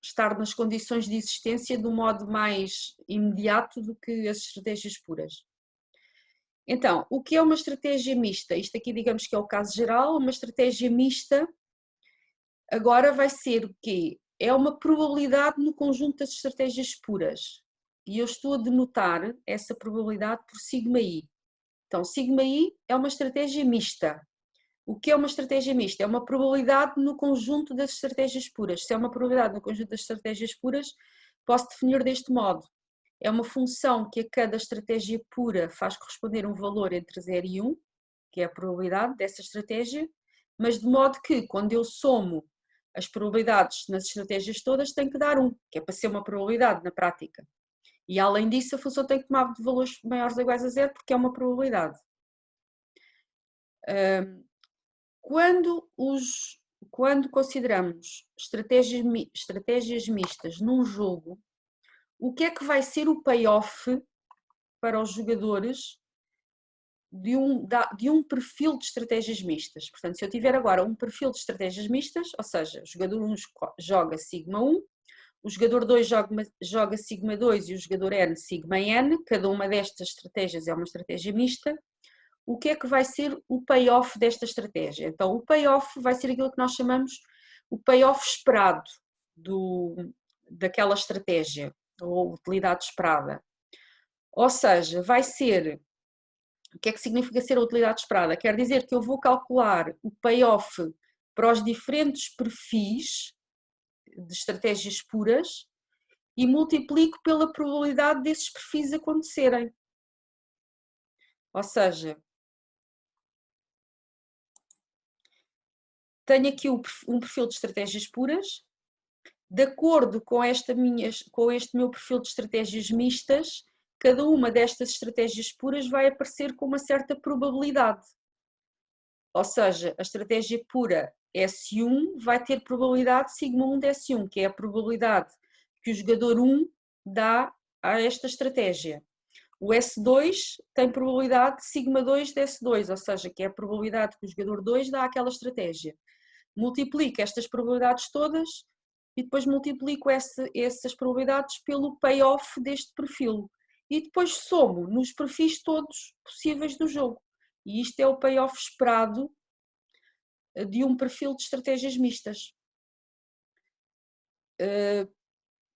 estar nas condições de existência de um modo mais imediato do que as estratégias puras. Então, o que é uma estratégia mista? Isto aqui digamos que é o caso geral. Uma estratégia mista agora vai ser o quê? É uma probabilidade no conjunto das estratégias puras. E eu estou a denotar essa probabilidade por σi. Então, σi é uma estratégia mista. O que é uma estratégia mista? É uma probabilidade no conjunto das estratégias puras. Se é uma probabilidade no conjunto das estratégias puras, posso definir deste modo. É uma função que a cada estratégia pura faz corresponder um valor entre 0 e 1, que é a probabilidade dessa estratégia, mas de modo que, quando eu somo as probabilidades nas estratégias todas, tem que dar 1, que é para ser uma probabilidade na prática. E além disso, a função tem que tomar de valores maiores ou iguais a 0, porque é uma probabilidade. Quando consideramos estratégias mistas num jogo, o que é que vai ser o payoff para os jogadores de um perfil de estratégias mistas? Portanto, se eu tiver agora um perfil de estratégias mistas, ou seja, o jogador 1 joga σ1, o jogador 2 joga σ2 e o jogador n σn, cada uma destas estratégias é uma estratégia mista. O que é que vai ser o payoff desta estratégia? Então, o payoff vai ser aquilo que nós chamamos o payoff esperado daquela estratégia, ou utilidade esperada. Ou seja, vai ser... O que é que significa ser a utilidade esperada? Quer dizer que eu vou calcular o payoff para os diferentes perfis de estratégias puras e multiplico pela probabilidade desses perfis acontecerem. Ou seja, tenho aqui um perfil de estratégias puras, de acordo com este meu perfil de estratégias mistas, cada uma destas estratégias puras vai aparecer com uma certa probabilidade. Ou seja, a estratégia pura S1 vai ter probabilidade σ1 de S1, que é a probabilidade que o jogador 1 dá a esta estratégia. O S2 tem probabilidade σ2 de S2, ou seja, que é a probabilidade que o jogador 2 dá àquela estratégia. Multiplico estas probabilidades todas e depois multiplico essas probabilidades pelo payoff deste perfil. E depois somo nos perfis todos possíveis do jogo. E isto é o payoff esperado de um perfil de estratégias mistas.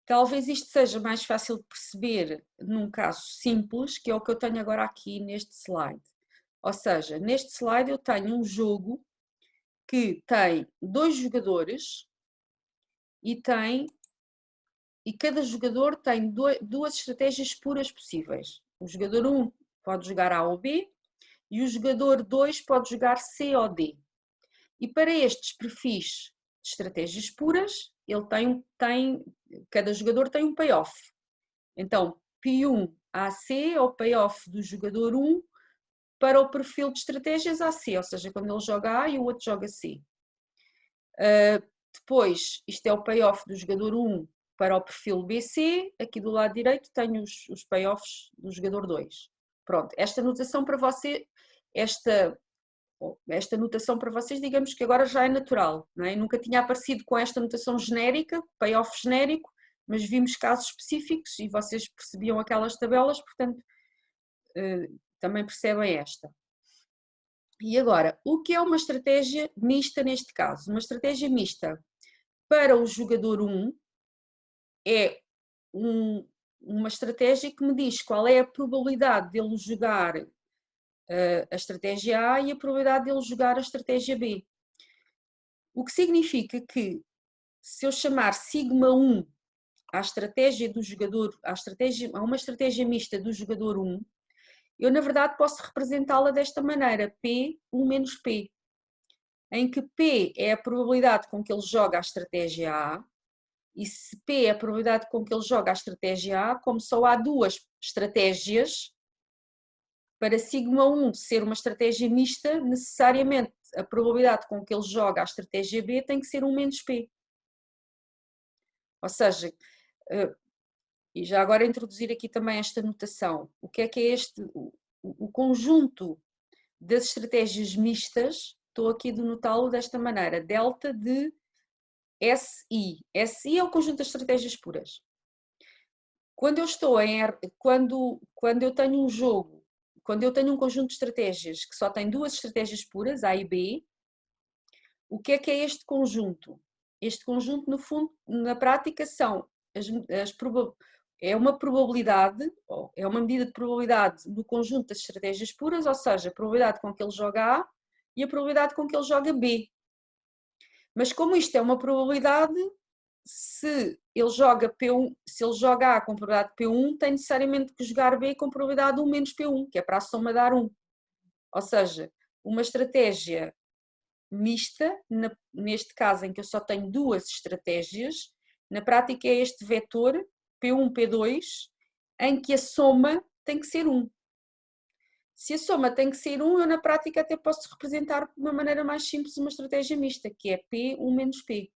Talvez isto seja mais fácil de perceber num caso simples, que é o que eu tenho agora aqui neste slide. Ou seja, neste slide eu tenho um jogo que tem 2 jogadores e cada jogador tem duas estratégias puras possíveis. O jogador 1 pode jogar A ou B e o jogador 2 pode jogar C ou D. E para estes perfis de estratégias puras, cada jogador tem um payoff. Então, P1 AC é o payoff do jogador 1 para o perfil de estratégias AC, ou seja, quando ele joga A e o outro joga C. Depois, isto é o payoff do jogador 1 para o perfil BC, aqui do lado direito tenho os payoffs do jogador 2. Pronto, esta notação para você, esta notação para vocês, digamos que agora já é natural, não é? Nunca tinha aparecido com esta notação genérica, payoff genérico, mas vimos casos específicos e vocês percebiam aquelas tabelas, portanto, também percebem esta. E agora, o que é uma estratégia mista neste caso? Uma estratégia mista para o jogador 1 é uma estratégia que me diz qual é a probabilidade dele jogar a estratégia A e a probabilidade dele jogar a estratégia B. O que significa que se eu chamar sigma 1 à estratégia do jogador, a uma estratégia mista do jogador 1, eu na verdade posso representá-la desta maneira, P1 menos P, em que P é a probabilidade com que ele joga a estratégia A, e se P é a probabilidade com que ele joga a estratégia A, como só há duas estratégias, para sigma 1 ser uma estratégia mista, necessariamente a probabilidade com que ele joga a estratégia B tem que ser 1 menos P. Ou seja, e já agora introduzir aqui também esta notação, o que é este, o conjunto das estratégias mistas, estou aqui a denotá-lo desta maneira, delta de SI. SI é o conjunto das estratégias puras. Quando eu estou quando eu tenho um jogo, quando eu tenho um conjunto de estratégias que só tem duas estratégias puras, A e B, o que é este conjunto? Este conjunto, no fundo, na prática, são é uma probabilidade, é uma medida de probabilidade no conjunto das estratégias puras, ou seja, a probabilidade com que ele joga A e a probabilidade com que ele joga B. Mas como isto é uma probabilidade, se ele joga P1, se ele joga A com probabilidade P1, tem necessariamente que jogar B com probabilidade 1 menos P1, que é para a soma dar 1. Ou seja, uma estratégia mista, neste caso em que eu só tenho duas estratégias, na prática é este vetor P1, P2, em que a soma tem que ser 1. Se a soma tem que ser 1, eu na prática até posso representar de uma maneira mais simples uma estratégia mista, que é P1 menos P.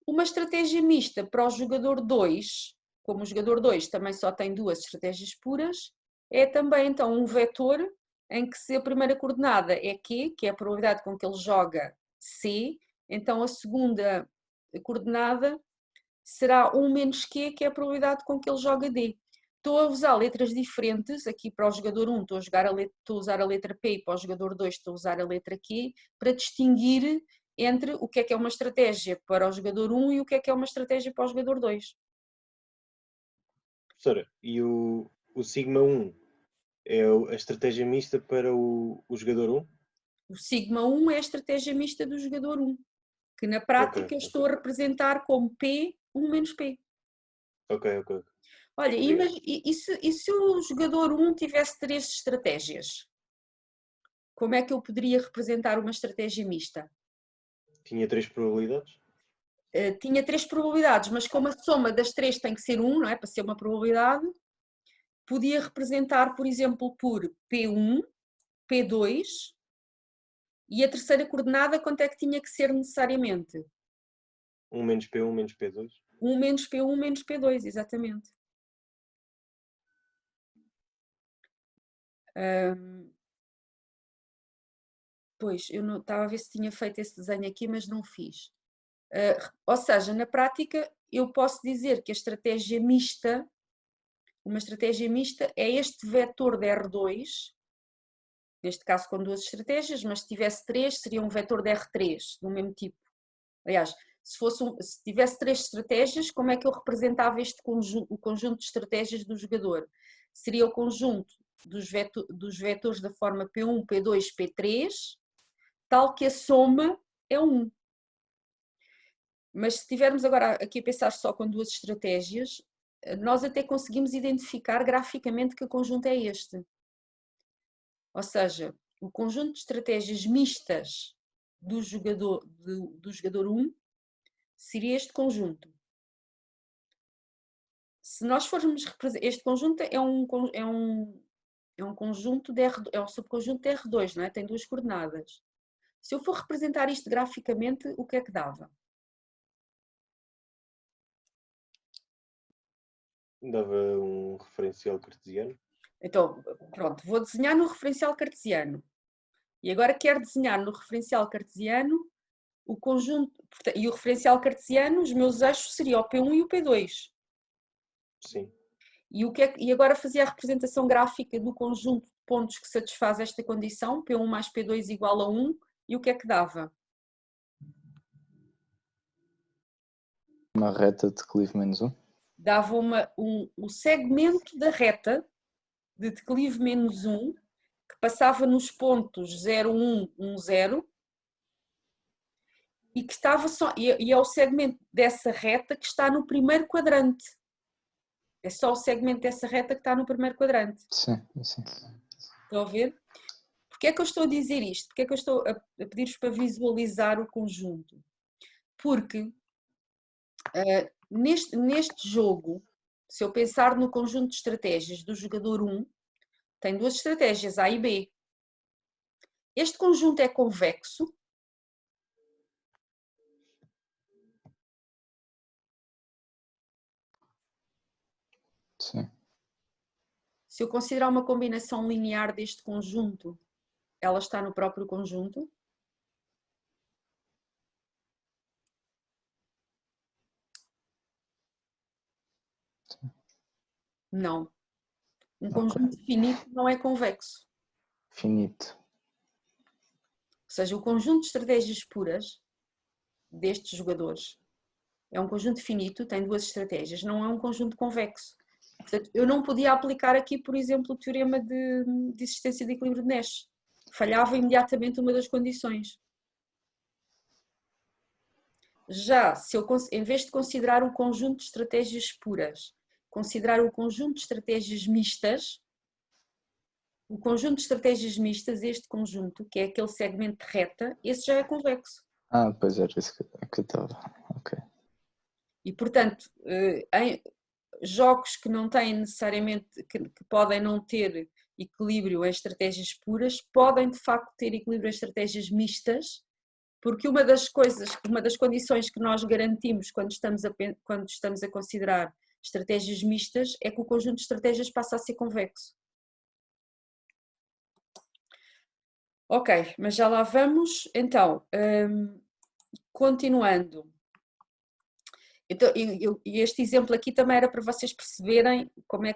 Uma estratégia mista para o jogador 2, como o jogador 2 também só tem duas estratégias puras, é também então um vetor em que se a primeira coordenada é Q, que é a probabilidade com que ele joga C, então a segunda coordenada será 1 menos Q, que é a probabilidade com que ele joga D. Estou a usar letras diferentes, aqui para o jogador 1 estou a usar a letra P e para o jogador 2 estou a usar a letra Q, para distinguir entre o que é uma estratégia para o jogador 1 e o que é uma estratégia para o jogador 2. Professora, e o sigma 1 é a estratégia mista para o jogador 1? O sigma 1 é a estratégia mista do jogador 1, que na prática eu estou a representar como P, 1 menos P. Ok. Olha, e se o jogador 1 tivesse 3 estratégias? Como é que eu poderia representar uma estratégia mista? Tinha 3 probabilidades? Tinha 3 probabilidades, mas como a soma das 3 tem que ser 1, não é? Para ser uma probabilidade, podia representar, por exemplo, por P1, P2 e a terceira coordenada quanto é que tinha que ser necessariamente? 1 menos P1 menos P2? 1 menos P1 menos P2, exatamente. Pois, eu não estava a ver se tinha feito esse desenho aqui, mas não fiz. Ou seja, na prática, eu posso dizer que a estratégia mista, uma estratégia mista é este vetor de R2, neste caso com duas estratégias, mas se tivesse 3, seria um vetor de R3, do mesmo tipo. Aliás, se tivesse 3 estratégias, como é que eu representava o conjunto de estratégias do jogador? Seria o conjunto dos vetores da forma P1, P2, P3, tal que a soma é 1. Mas se estivermos agora aqui a pensar só com duas estratégias, nós até conseguimos identificar graficamente que conjunto é este. Ou seja, o conjunto de estratégias mistas do jogador 1 seria este conjunto. Se nós formos este conjunto é um é um conjunto de R, é um subconjunto de R2, não é? Tem duas coordenadas. Se eu for representar isto graficamente, o que é que dava? Dava um referencial cartesiano. Então, pronto, vou desenhar no referencial cartesiano. E agora quero desenhar no referencial cartesiano o conjunto, e o referencial cartesiano, os meus eixos seriam o P1 e o P2. Sim. E agora fazia a representação gráfica do conjunto de pontos que satisfaz esta condição, P1 mais P2 igual a 1, e o que é que dava? Uma reta de declive menos 1. Dava o segmento da reta de declive menos 1, que passava nos pontos 0, 1, 1, 0, e que estava só, e é o segmento dessa reta que está no primeiro quadrante. É só o segmento dessa reta que está no primeiro quadrante. Sim, sim. Estão a ver? Porquê é que eu estou a dizer isto? Porquê é que eu estou a pedir-vos para visualizar o conjunto? Porque neste jogo, se eu pensar no conjunto de estratégias do jogador 1, tem duas estratégias, A e B. Este conjunto é convexo. Sim. Se eu considerar uma combinação linear deste conjunto, ela está no próprio conjunto. Sim. Não. Um conjunto finito não é convexo. Finito. Ou seja, o conjunto de estratégias puras destes jogadores é um conjunto finito, tem duas estratégias, não é um conjunto convexo. Portanto, eu não podia aplicar aqui, por exemplo, o teorema de existência de equilíbrio de Nash. Falhava imediatamente uma das condições. Já, se eu, em vez de considerar o conjunto de estratégias puras, considerar o conjunto de estratégias mistas, o conjunto de estratégias mistas, este conjunto, que é aquele segmento de reta, esse já é convexo. Ah, pois era isso que eu estava. Ok. E, portanto, em jogos que não têm necessariamente, que podem não ter equilíbrio em estratégias puras, podem de facto ter equilíbrio em estratégias mistas, porque uma das condições que nós garantimos quando estamos a considerar estratégias mistas é que o conjunto de estratégias passa a ser convexo. Ok, mas já lá vamos. Então, continuando. Então, este exemplo aqui também era para vocês perceberem como é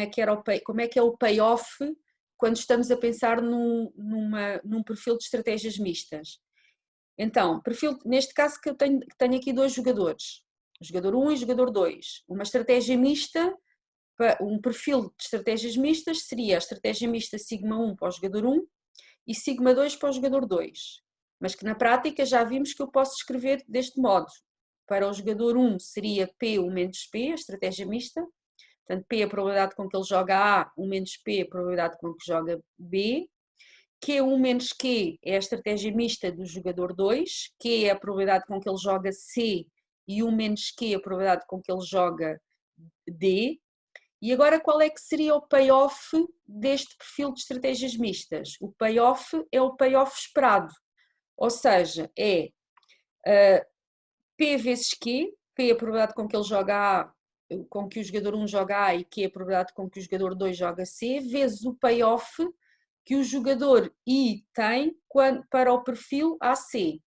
que é o payoff quando estamos a pensar num perfil de estratégias mistas. Então, neste caso que eu tenho aqui dois jogadores, o jogador 1 e o jogador 2. Uma estratégia mista, um perfil de estratégias mistas seria a estratégia mista sigma 1 para o jogador 1 e sigma 2 para o jogador 2. Mas que na prática já vimos que eu posso escrever deste modo. Para o jogador 1 seria P1 menos P, a estratégia mista. Portanto, P é a probabilidade com que ele joga A, 1 menos P é a probabilidade com que joga B. Q1 menos Q é a estratégia mista do jogador 2. Q é a probabilidade com que ele joga C e 1 menos Q é a probabilidade com que ele joga D. E agora qual é que seria o payoff deste perfil de estratégias mistas? O payoff é o payoff esperado, ou seja, é P vezes Q, P é a probabilidade com que ele joga A, com que o jogador 1 joga A e Q é a probabilidade com que o jogador 2 joga C, vezes o payoff que o jogador I tem para o perfil AC.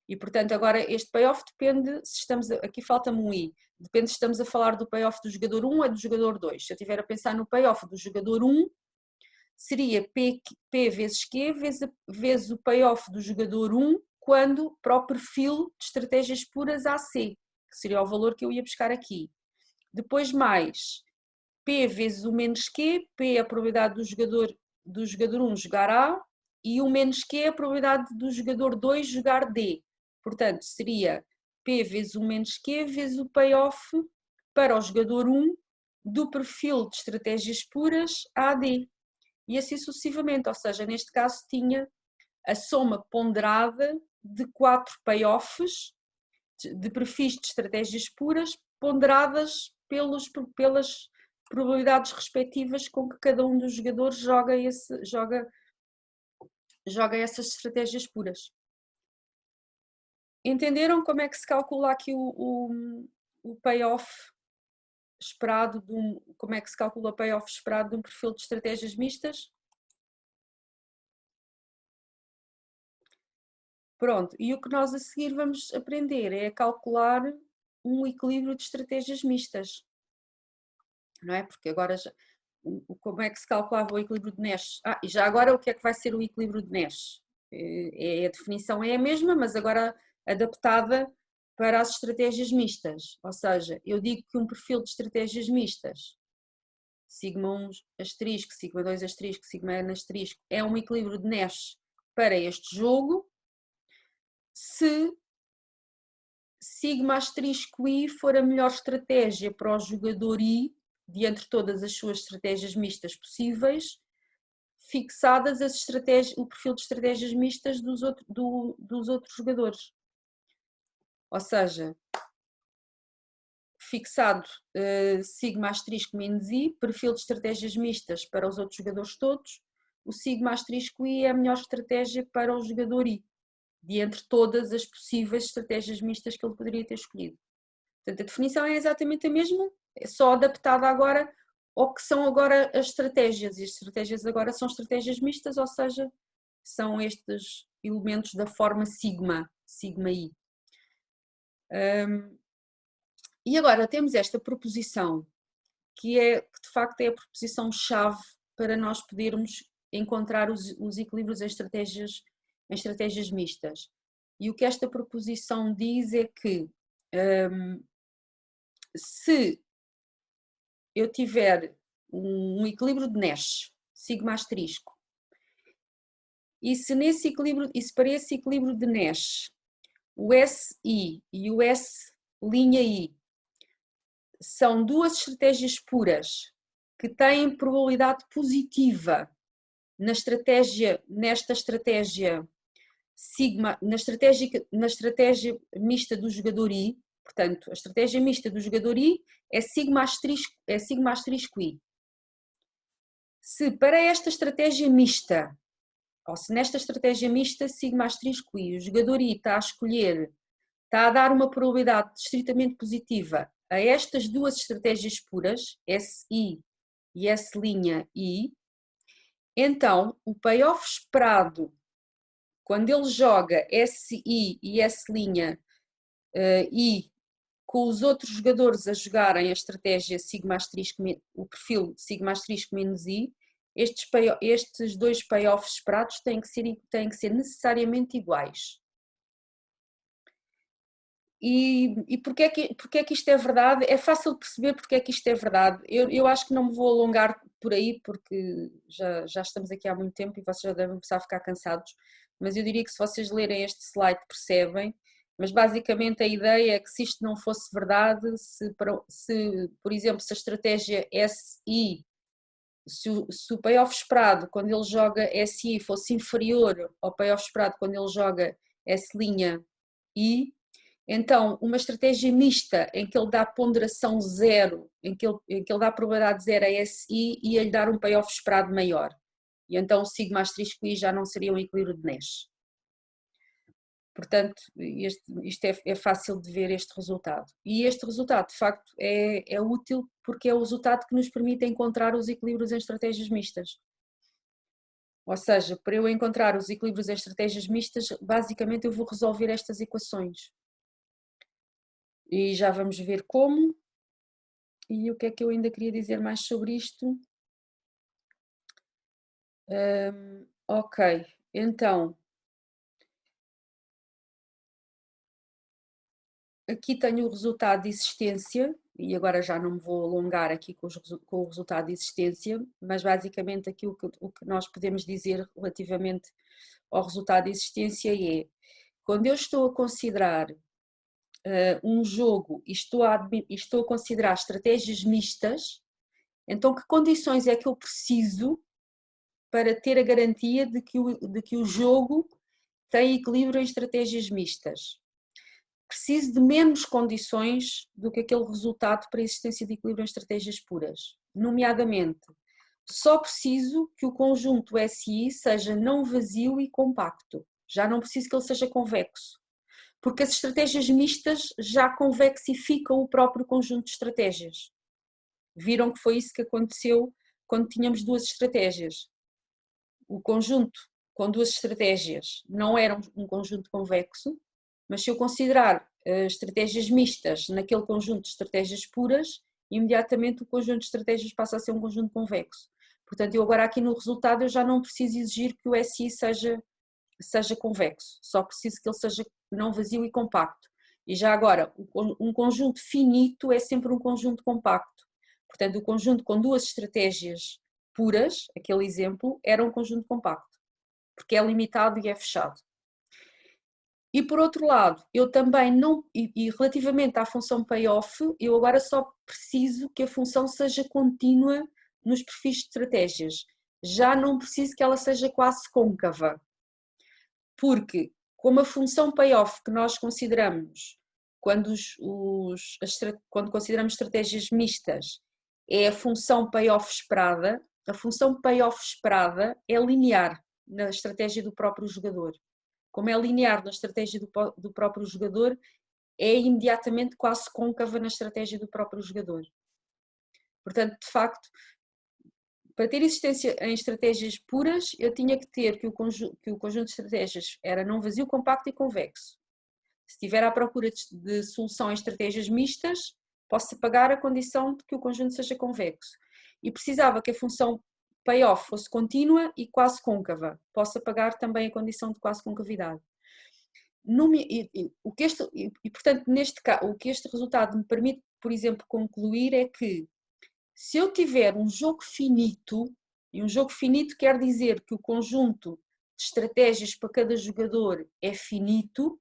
E, portanto, agora este payoff depende, se estamos, aqui falta-me um I, depende se estamos a falar do payoff do jogador 1 ou do jogador 2. Se eu estiver a pensar no payoff do jogador 1, seria P vezes Q vezes o payoff do jogador 1 quando para o perfil de estratégias puras AC, que seria o valor que eu ia buscar aqui. Depois mais P vezes o menos Q, P é a probabilidade do jogador 1 jogar A e o menos Q é a probabilidade do jogador 2 jogar D. Portanto, seria P vezes o menos Q vezes o payoff para o jogador 1 do perfil de estratégias puras AD. E assim sucessivamente, ou seja, neste caso tinha a soma ponderada de 4 payoffs de perfis de estratégias puras ponderadas probabilidades respectivas com que cada um dos jogadores joga essas estratégias puras. Entenderam como é que se calcula aqui o payoff esperado, como é que se calcula o payoff esperado de um perfil de estratégias mistas? Pronto, e o que nós a seguir vamos aprender é a calcular um equilíbrio de estratégias mistas, não é? Porque agora, como é que se calculava o equilíbrio de Nash? E já agora o que é que vai ser o equilíbrio de Nash? A definição é a mesma, mas agora adaptada para as estratégias mistas, ou seja, eu digo que um perfil de estratégias mistas, sigma 1 asterisco, sigma 2 asterisco, sigma n asterisco, é um equilíbrio de Nash para este jogo, se sigma asterisco i for a melhor estratégia para o jogador i, de entre todas as suas estratégias mistas possíveis, fixadas o perfil de estratégias mistas dos outros jogadores. Ou seja, fixado sigma asterisco menos i, perfil de estratégias mistas para os outros jogadores todos, o sigma asterisco i é a melhor estratégia para o jogador i, de entre todas as possíveis estratégias mistas que ele poderia ter escolhido. Portanto, a definição é exatamente a mesma, é só adaptada agora ao que são agora as estratégias, e as estratégias agora são estratégias mistas, ou seja, são estes elementos da forma sigma i. E agora temos esta proposição, que de facto é a proposição-chave para nós podermos encontrar os equilíbrios em estratégias mistas. E o que esta proposição diz é que se eu tiver um equilíbrio de Nash, sigma asterisco, e se para esse equilíbrio de Nash o SI e o S'(I) são duas estratégias puras que têm probabilidade positiva nesta estratégia sigma, na estratégia mista do jogador I, portanto, a estratégia mista do jogador I é sigma asterisco I. Se para esta estratégia mista, ou se nesta estratégia mista sigma asterisco I, o jogador I está a dar uma probabilidade estritamente positiva a estas duas estratégias puras, SI e S'(I), então o payoff esperado quando ele joga SI e S'(I) com os outros jogadores a jogarem a estratégia sigma asterisco, o perfil sigma asterisco menos I, estes dois payoffs esperados têm que ser necessariamente iguais. E porque é que isto é verdade? É fácil de perceber porque é que isto é verdade. Eu acho que não me vou alongar por aí, porque já estamos aqui há muito tempo e vocês já devem começar a ficar cansados, mas eu diria que se vocês lerem este slide percebem, mas basicamente a ideia é que se isto não fosse verdade, se por exemplo, se a estratégia SI, se o payoff esperado quando ele joga SI fosse inferior ao payoff esperado quando ele joga S'(I), então uma estratégia mista em que ele dá ponderação zero, em que ele dá probabilidade zero a SI, ia lhe dar um payoff esperado maior. E então o sigma asterisco I já não seria um equilíbrio de Nash. Portanto, isto é fácil de ver este resultado. E este resultado, de facto, é útil porque é o resultado que nos permite encontrar os equilíbrios em estratégias mistas. Ou seja, para eu encontrar os equilíbrios em estratégias mistas, basicamente eu vou resolver estas equações. E já vamos ver como. E o que é que eu ainda queria dizer mais sobre isto? Ok, então... Aqui tenho o resultado de existência, e agora já não me vou alongar aqui com o resultado de existência, mas basicamente aqui o que nós podemos dizer relativamente ao resultado de existência é, quando eu estou a considerar um jogo e estou a considerar estratégias mistas, então que condições é que eu preciso para ter a garantia de que o jogo tem equilíbrio em estratégias mistas? Preciso de menos condições do que aquele resultado para a existência de equilíbrio em estratégias puras. nomeadamente, só preciso que o conjunto SI seja não vazio e compacto. Já não preciso que ele seja convexo, porque as estratégias mistas já convexificam o próprio conjunto de estratégias. Viram que foi isso que aconteceu quando tínhamos duas estratégias. O conjunto com duas estratégias não era um conjunto convexo, mas se eu considerar estratégias mistas naquele conjunto de estratégias puras, imediatamente o conjunto de estratégias passa a ser um conjunto convexo. Portanto, eu agora aqui no resultado eu já não preciso exigir que o SI seja convexo, só preciso que ele seja não vazio e compacto. E já agora, um conjunto finito é sempre um conjunto compacto. Portanto, o conjunto com duas estratégias puras, aquele exemplo, era um conjunto compacto, porque é limitado e é fechado. E por outro lado, eu também não, e relativamente à função payoff, eu agora só preciso que a função seja contínua nos perfis de estratégias. Já não preciso que ela seja quase côncava, porque como a função payoff que nós consideramos quando consideramos estratégias mistas é a função payoff esperada, a função payoff esperada é linear na estratégia do próprio jogador. Como é linear na estratégia do próprio jogador, é imediatamente quase côncava na estratégia do próprio jogador. Portanto, de facto, para ter existência em estratégias puras, eu tinha que ter que o conjunto de estratégias era não vazio, compacto e convexo. Se estiver à procura de solução em estratégias mistas, posso pagar a condição de que o conjunto seja convexo. E precisava que a função payoff fosse contínua e quase côncava. Posso pagar também a condição de quase concavidade. Portanto, neste caso, o que este resultado me permite, por exemplo, concluir é que se eu tiver um jogo finito, e um jogo finito quer dizer que o conjunto de estratégias para cada jogador é finito,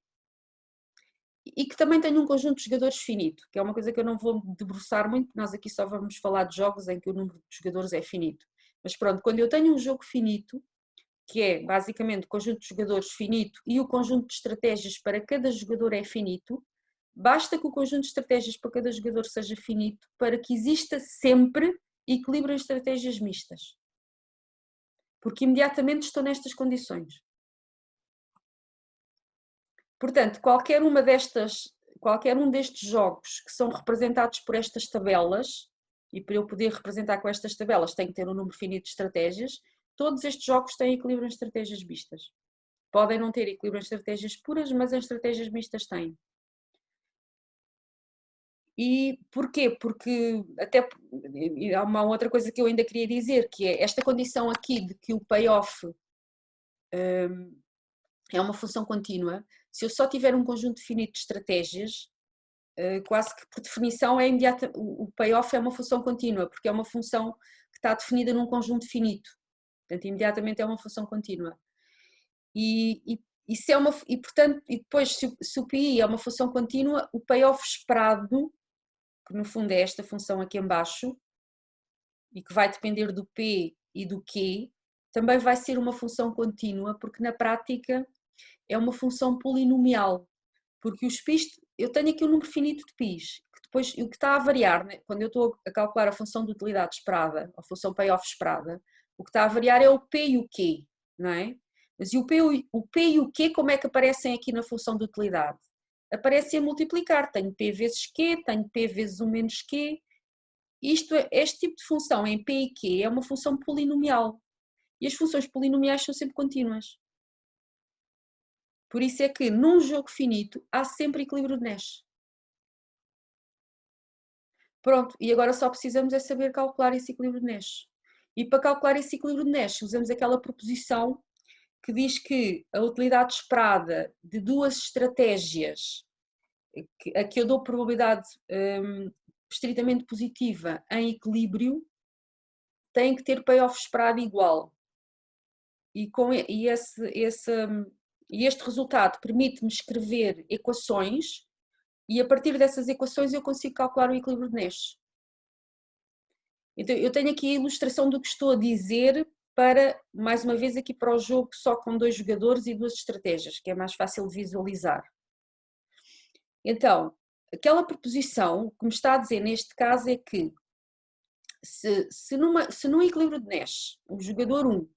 e que também tenho um conjunto de jogadores finito, que é uma coisa que eu não vou debruçar muito, nós aqui só vamos falar de jogos em que o número de jogadores é finito. Mas pronto, quando eu tenho um jogo finito, que é basicamente o conjunto de jogadores finito e o conjunto de estratégias para cada jogador é finito, basta que o conjunto de estratégias para cada jogador seja finito para que exista sempre equilíbrio em estratégias mistas. Porque imediatamente estou nestas condições. Portanto, qualquer um destes jogos que são representados por estas tabelas, e para eu poder representar com estas tabelas tem que ter um número finito de estratégias, todos estes jogos têm equilíbrio em estratégias mistas. Podem não ter equilíbrio em estratégias puras, mas em estratégias mistas têm. E porquê? Porque há uma outra coisa que eu ainda queria dizer, que é esta condição aqui de que o payoff é uma função contínua. Se eu só tiver um conjunto finito de estratégias, quase que por definição é imediata, o payoff é uma função contínua, porque é uma função que está definida num conjunto finito. Portanto, imediatamente é uma função contínua. E depois, se o PI é uma função contínua, o payoff esperado, que no fundo é esta função aqui em baixo, e que vai depender do P e do Q, também vai ser uma função contínua, porque na prática é uma função polinomial, porque os PIs, eu tenho aqui um número finito de PIs, que depois o que está a variar, né, quando eu estou a calcular a função de utilidade esperada, a função payoff esperada, o que está a variar é o P e o Q, não é? Mas e o P e o Q como é que aparecem aqui na função de utilidade? Aparecem a multiplicar, tenho P vezes Q, tenho P vezes 1 menos Q, este tipo de função em P e Q é uma função polinomial, e as funções polinomiais são sempre contínuas. Por isso é que num jogo finito há sempre equilíbrio de Nash. Pronto, e agora só precisamos é saber calcular esse equilíbrio de Nash. E para calcular esse equilíbrio de Nash usamos aquela proposição que diz que a utilidade esperada de duas estratégias a que eu dou probabilidade estritamente positiva em equilíbrio tem que ter payoff esperado igual. E este resultado permite-me escrever equações e a partir dessas equações eu consigo calcular o equilíbrio de Nash. Então eu tenho aqui a ilustração do que estou a dizer para, mais uma vez, aqui para o jogo só com 2 jogadores e 2 estratégias, que é mais fácil de visualizar. Então, aquela proposição que me está a dizer neste caso é que se num equilíbrio de Nash o jogador 1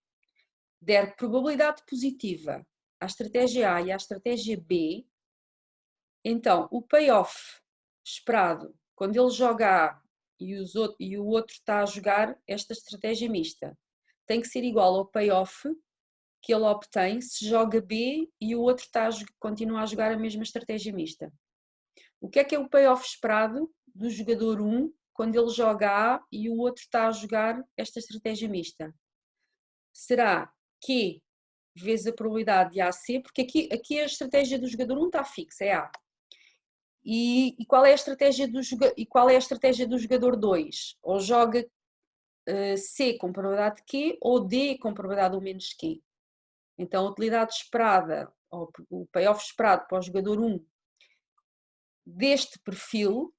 der probabilidade positiva à estratégia A e à estratégia B, então o payoff esperado quando ele joga A e o outro está a jogar esta estratégia mista tem que ser igual ao payoff que ele obtém se joga B e o outro continua a jogar a mesma estratégia mista. O que é o payoff esperado do jogador 1 quando ele joga A e o outro está a jogar esta estratégia mista? Será Q vezes a probabilidade de AC, porque aqui a estratégia do jogador 1 está fixa, é A. E qual é a estratégia do jogador 2? Ou joga C com probabilidade de Q ou D com probabilidade 1 menos Q. Então a utilidade esperada, ou o payoff esperado para o jogador 1 deste perfil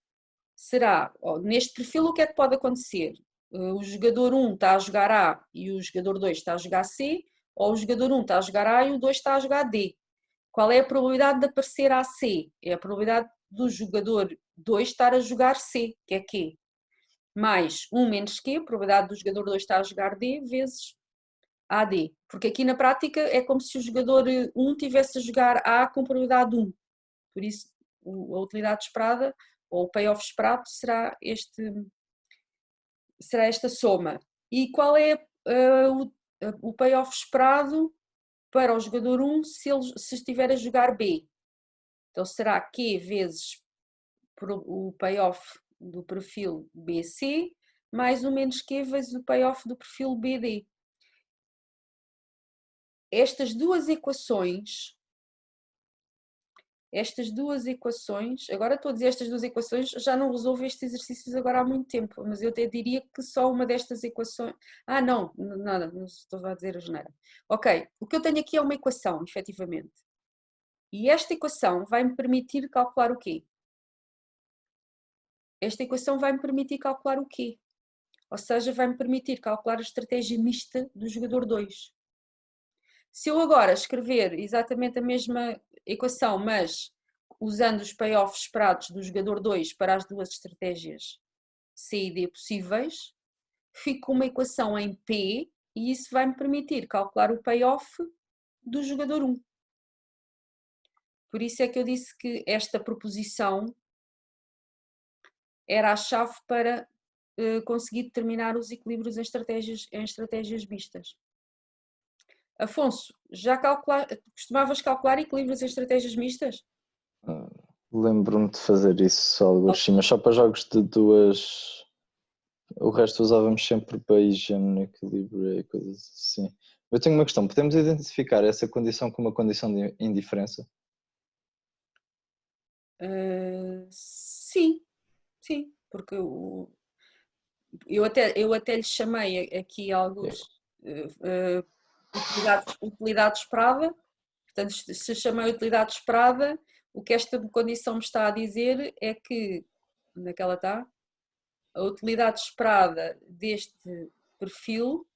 será, neste perfil o que é que pode acontecer? O jogador 1 está a jogar A e o jogador 2 está a jogar C, ou o jogador 1 está a jogar A e o 2 está a jogar D. Qual é a probabilidade de aparecer AC? É a probabilidade do jogador 2 estar a jogar C, que é Q, mais 1 menos Q, a probabilidade do jogador 2 estar a jogar D, vezes AD. Porque aqui na prática é como se o jogador 1 estivesse a jogar A com probabilidade 1. Por isso, a utilidade esperada, ou o payoff esperado, será esta soma. E qual é o payoff esperado para o jogador 1 se estiver a jogar B? Então será Q vezes o payoff do perfil BC mais o menos Q vezes o payoff do perfil BD. Estas duas equações, agora estou a dizer estas duas equações, já não resolvo estes exercícios agora há muito tempo, mas eu até diria que só uma destas equações... não, nada, não estou a dizer a geneira. Ok, o que eu tenho aqui é uma equação, efetivamente. E esta equação vai-me permitir calcular o quê? Esta equação vai-me permitir calcular o quê? Ou seja, vai-me permitir calcular a estratégia mista do jogador 2. Se eu agora escrever exatamente a mesma equação, mas usando os payoffs esperados do jogador 2 para as duas estratégias C e D possíveis, fico com uma equação em P e isso vai-me permitir calcular o payoff do jogador 1. Por isso é que eu disse que esta proposição era a chave para conseguir determinar os equilíbrios em estratégias mistas. Afonso, costumavas calcular equilíbrios em estratégias mistas? Lembro-me de fazer isso alguns sim, mas só para jogos de duas. O resto usávamos sempre Bayesian, equilíbrio e coisas assim. Eu tenho uma questão, podemos identificar essa condição como uma condição de indiferença? Sim, porque eu até lhe chamei aqui alguns utilidade esperada, portanto se chamei utilidade esperada, o que esta condição me está a dizer é que, onde é que ela está? A utilidade esperada deste perfil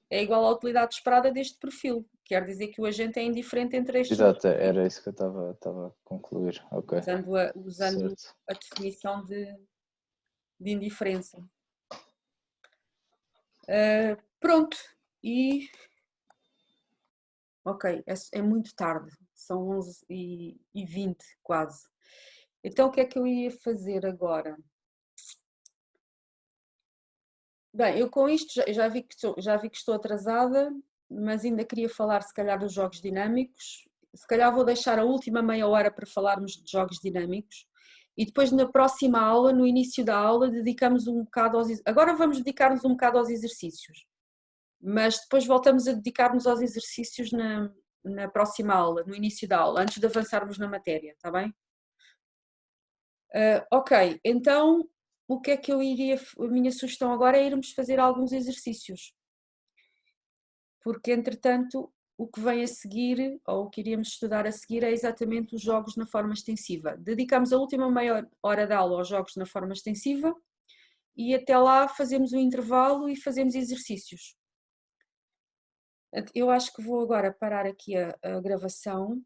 é igual à utilidade esperada deste perfil. Quer dizer que o agente é indiferente entre estes. Exato, era isso que eu estava a concluir. Ok. Usando a definição de indiferença. Pronto. Ok, é muito tarde. São 11h20 quase. Então o que é que eu ia fazer agora? Bem, eu com isto já vi que estou atrasada, mas ainda queria falar se calhar dos jogos dinâmicos. Se calhar vou deixar a última meia hora para falarmos de jogos dinâmicos e depois na próxima aula, no início da aula, dedicamos um bocado agora vamos dedicar-nos um bocado aos exercícios, mas depois voltamos a dedicar-nos aos exercícios na próxima aula, no início da aula, antes de avançarmos na matéria, está bem? Ok, então o que é que a minha sugestão agora é irmos fazer alguns exercícios, porque entretanto o que vem a seguir, ou o que iríamos estudar a seguir, é exatamente os jogos na forma extensiva. Dedicamos a última meia hora da aula aos jogos na forma extensiva e até lá fazemos um intervalo e fazemos exercícios. Eu acho que vou agora parar aqui a gravação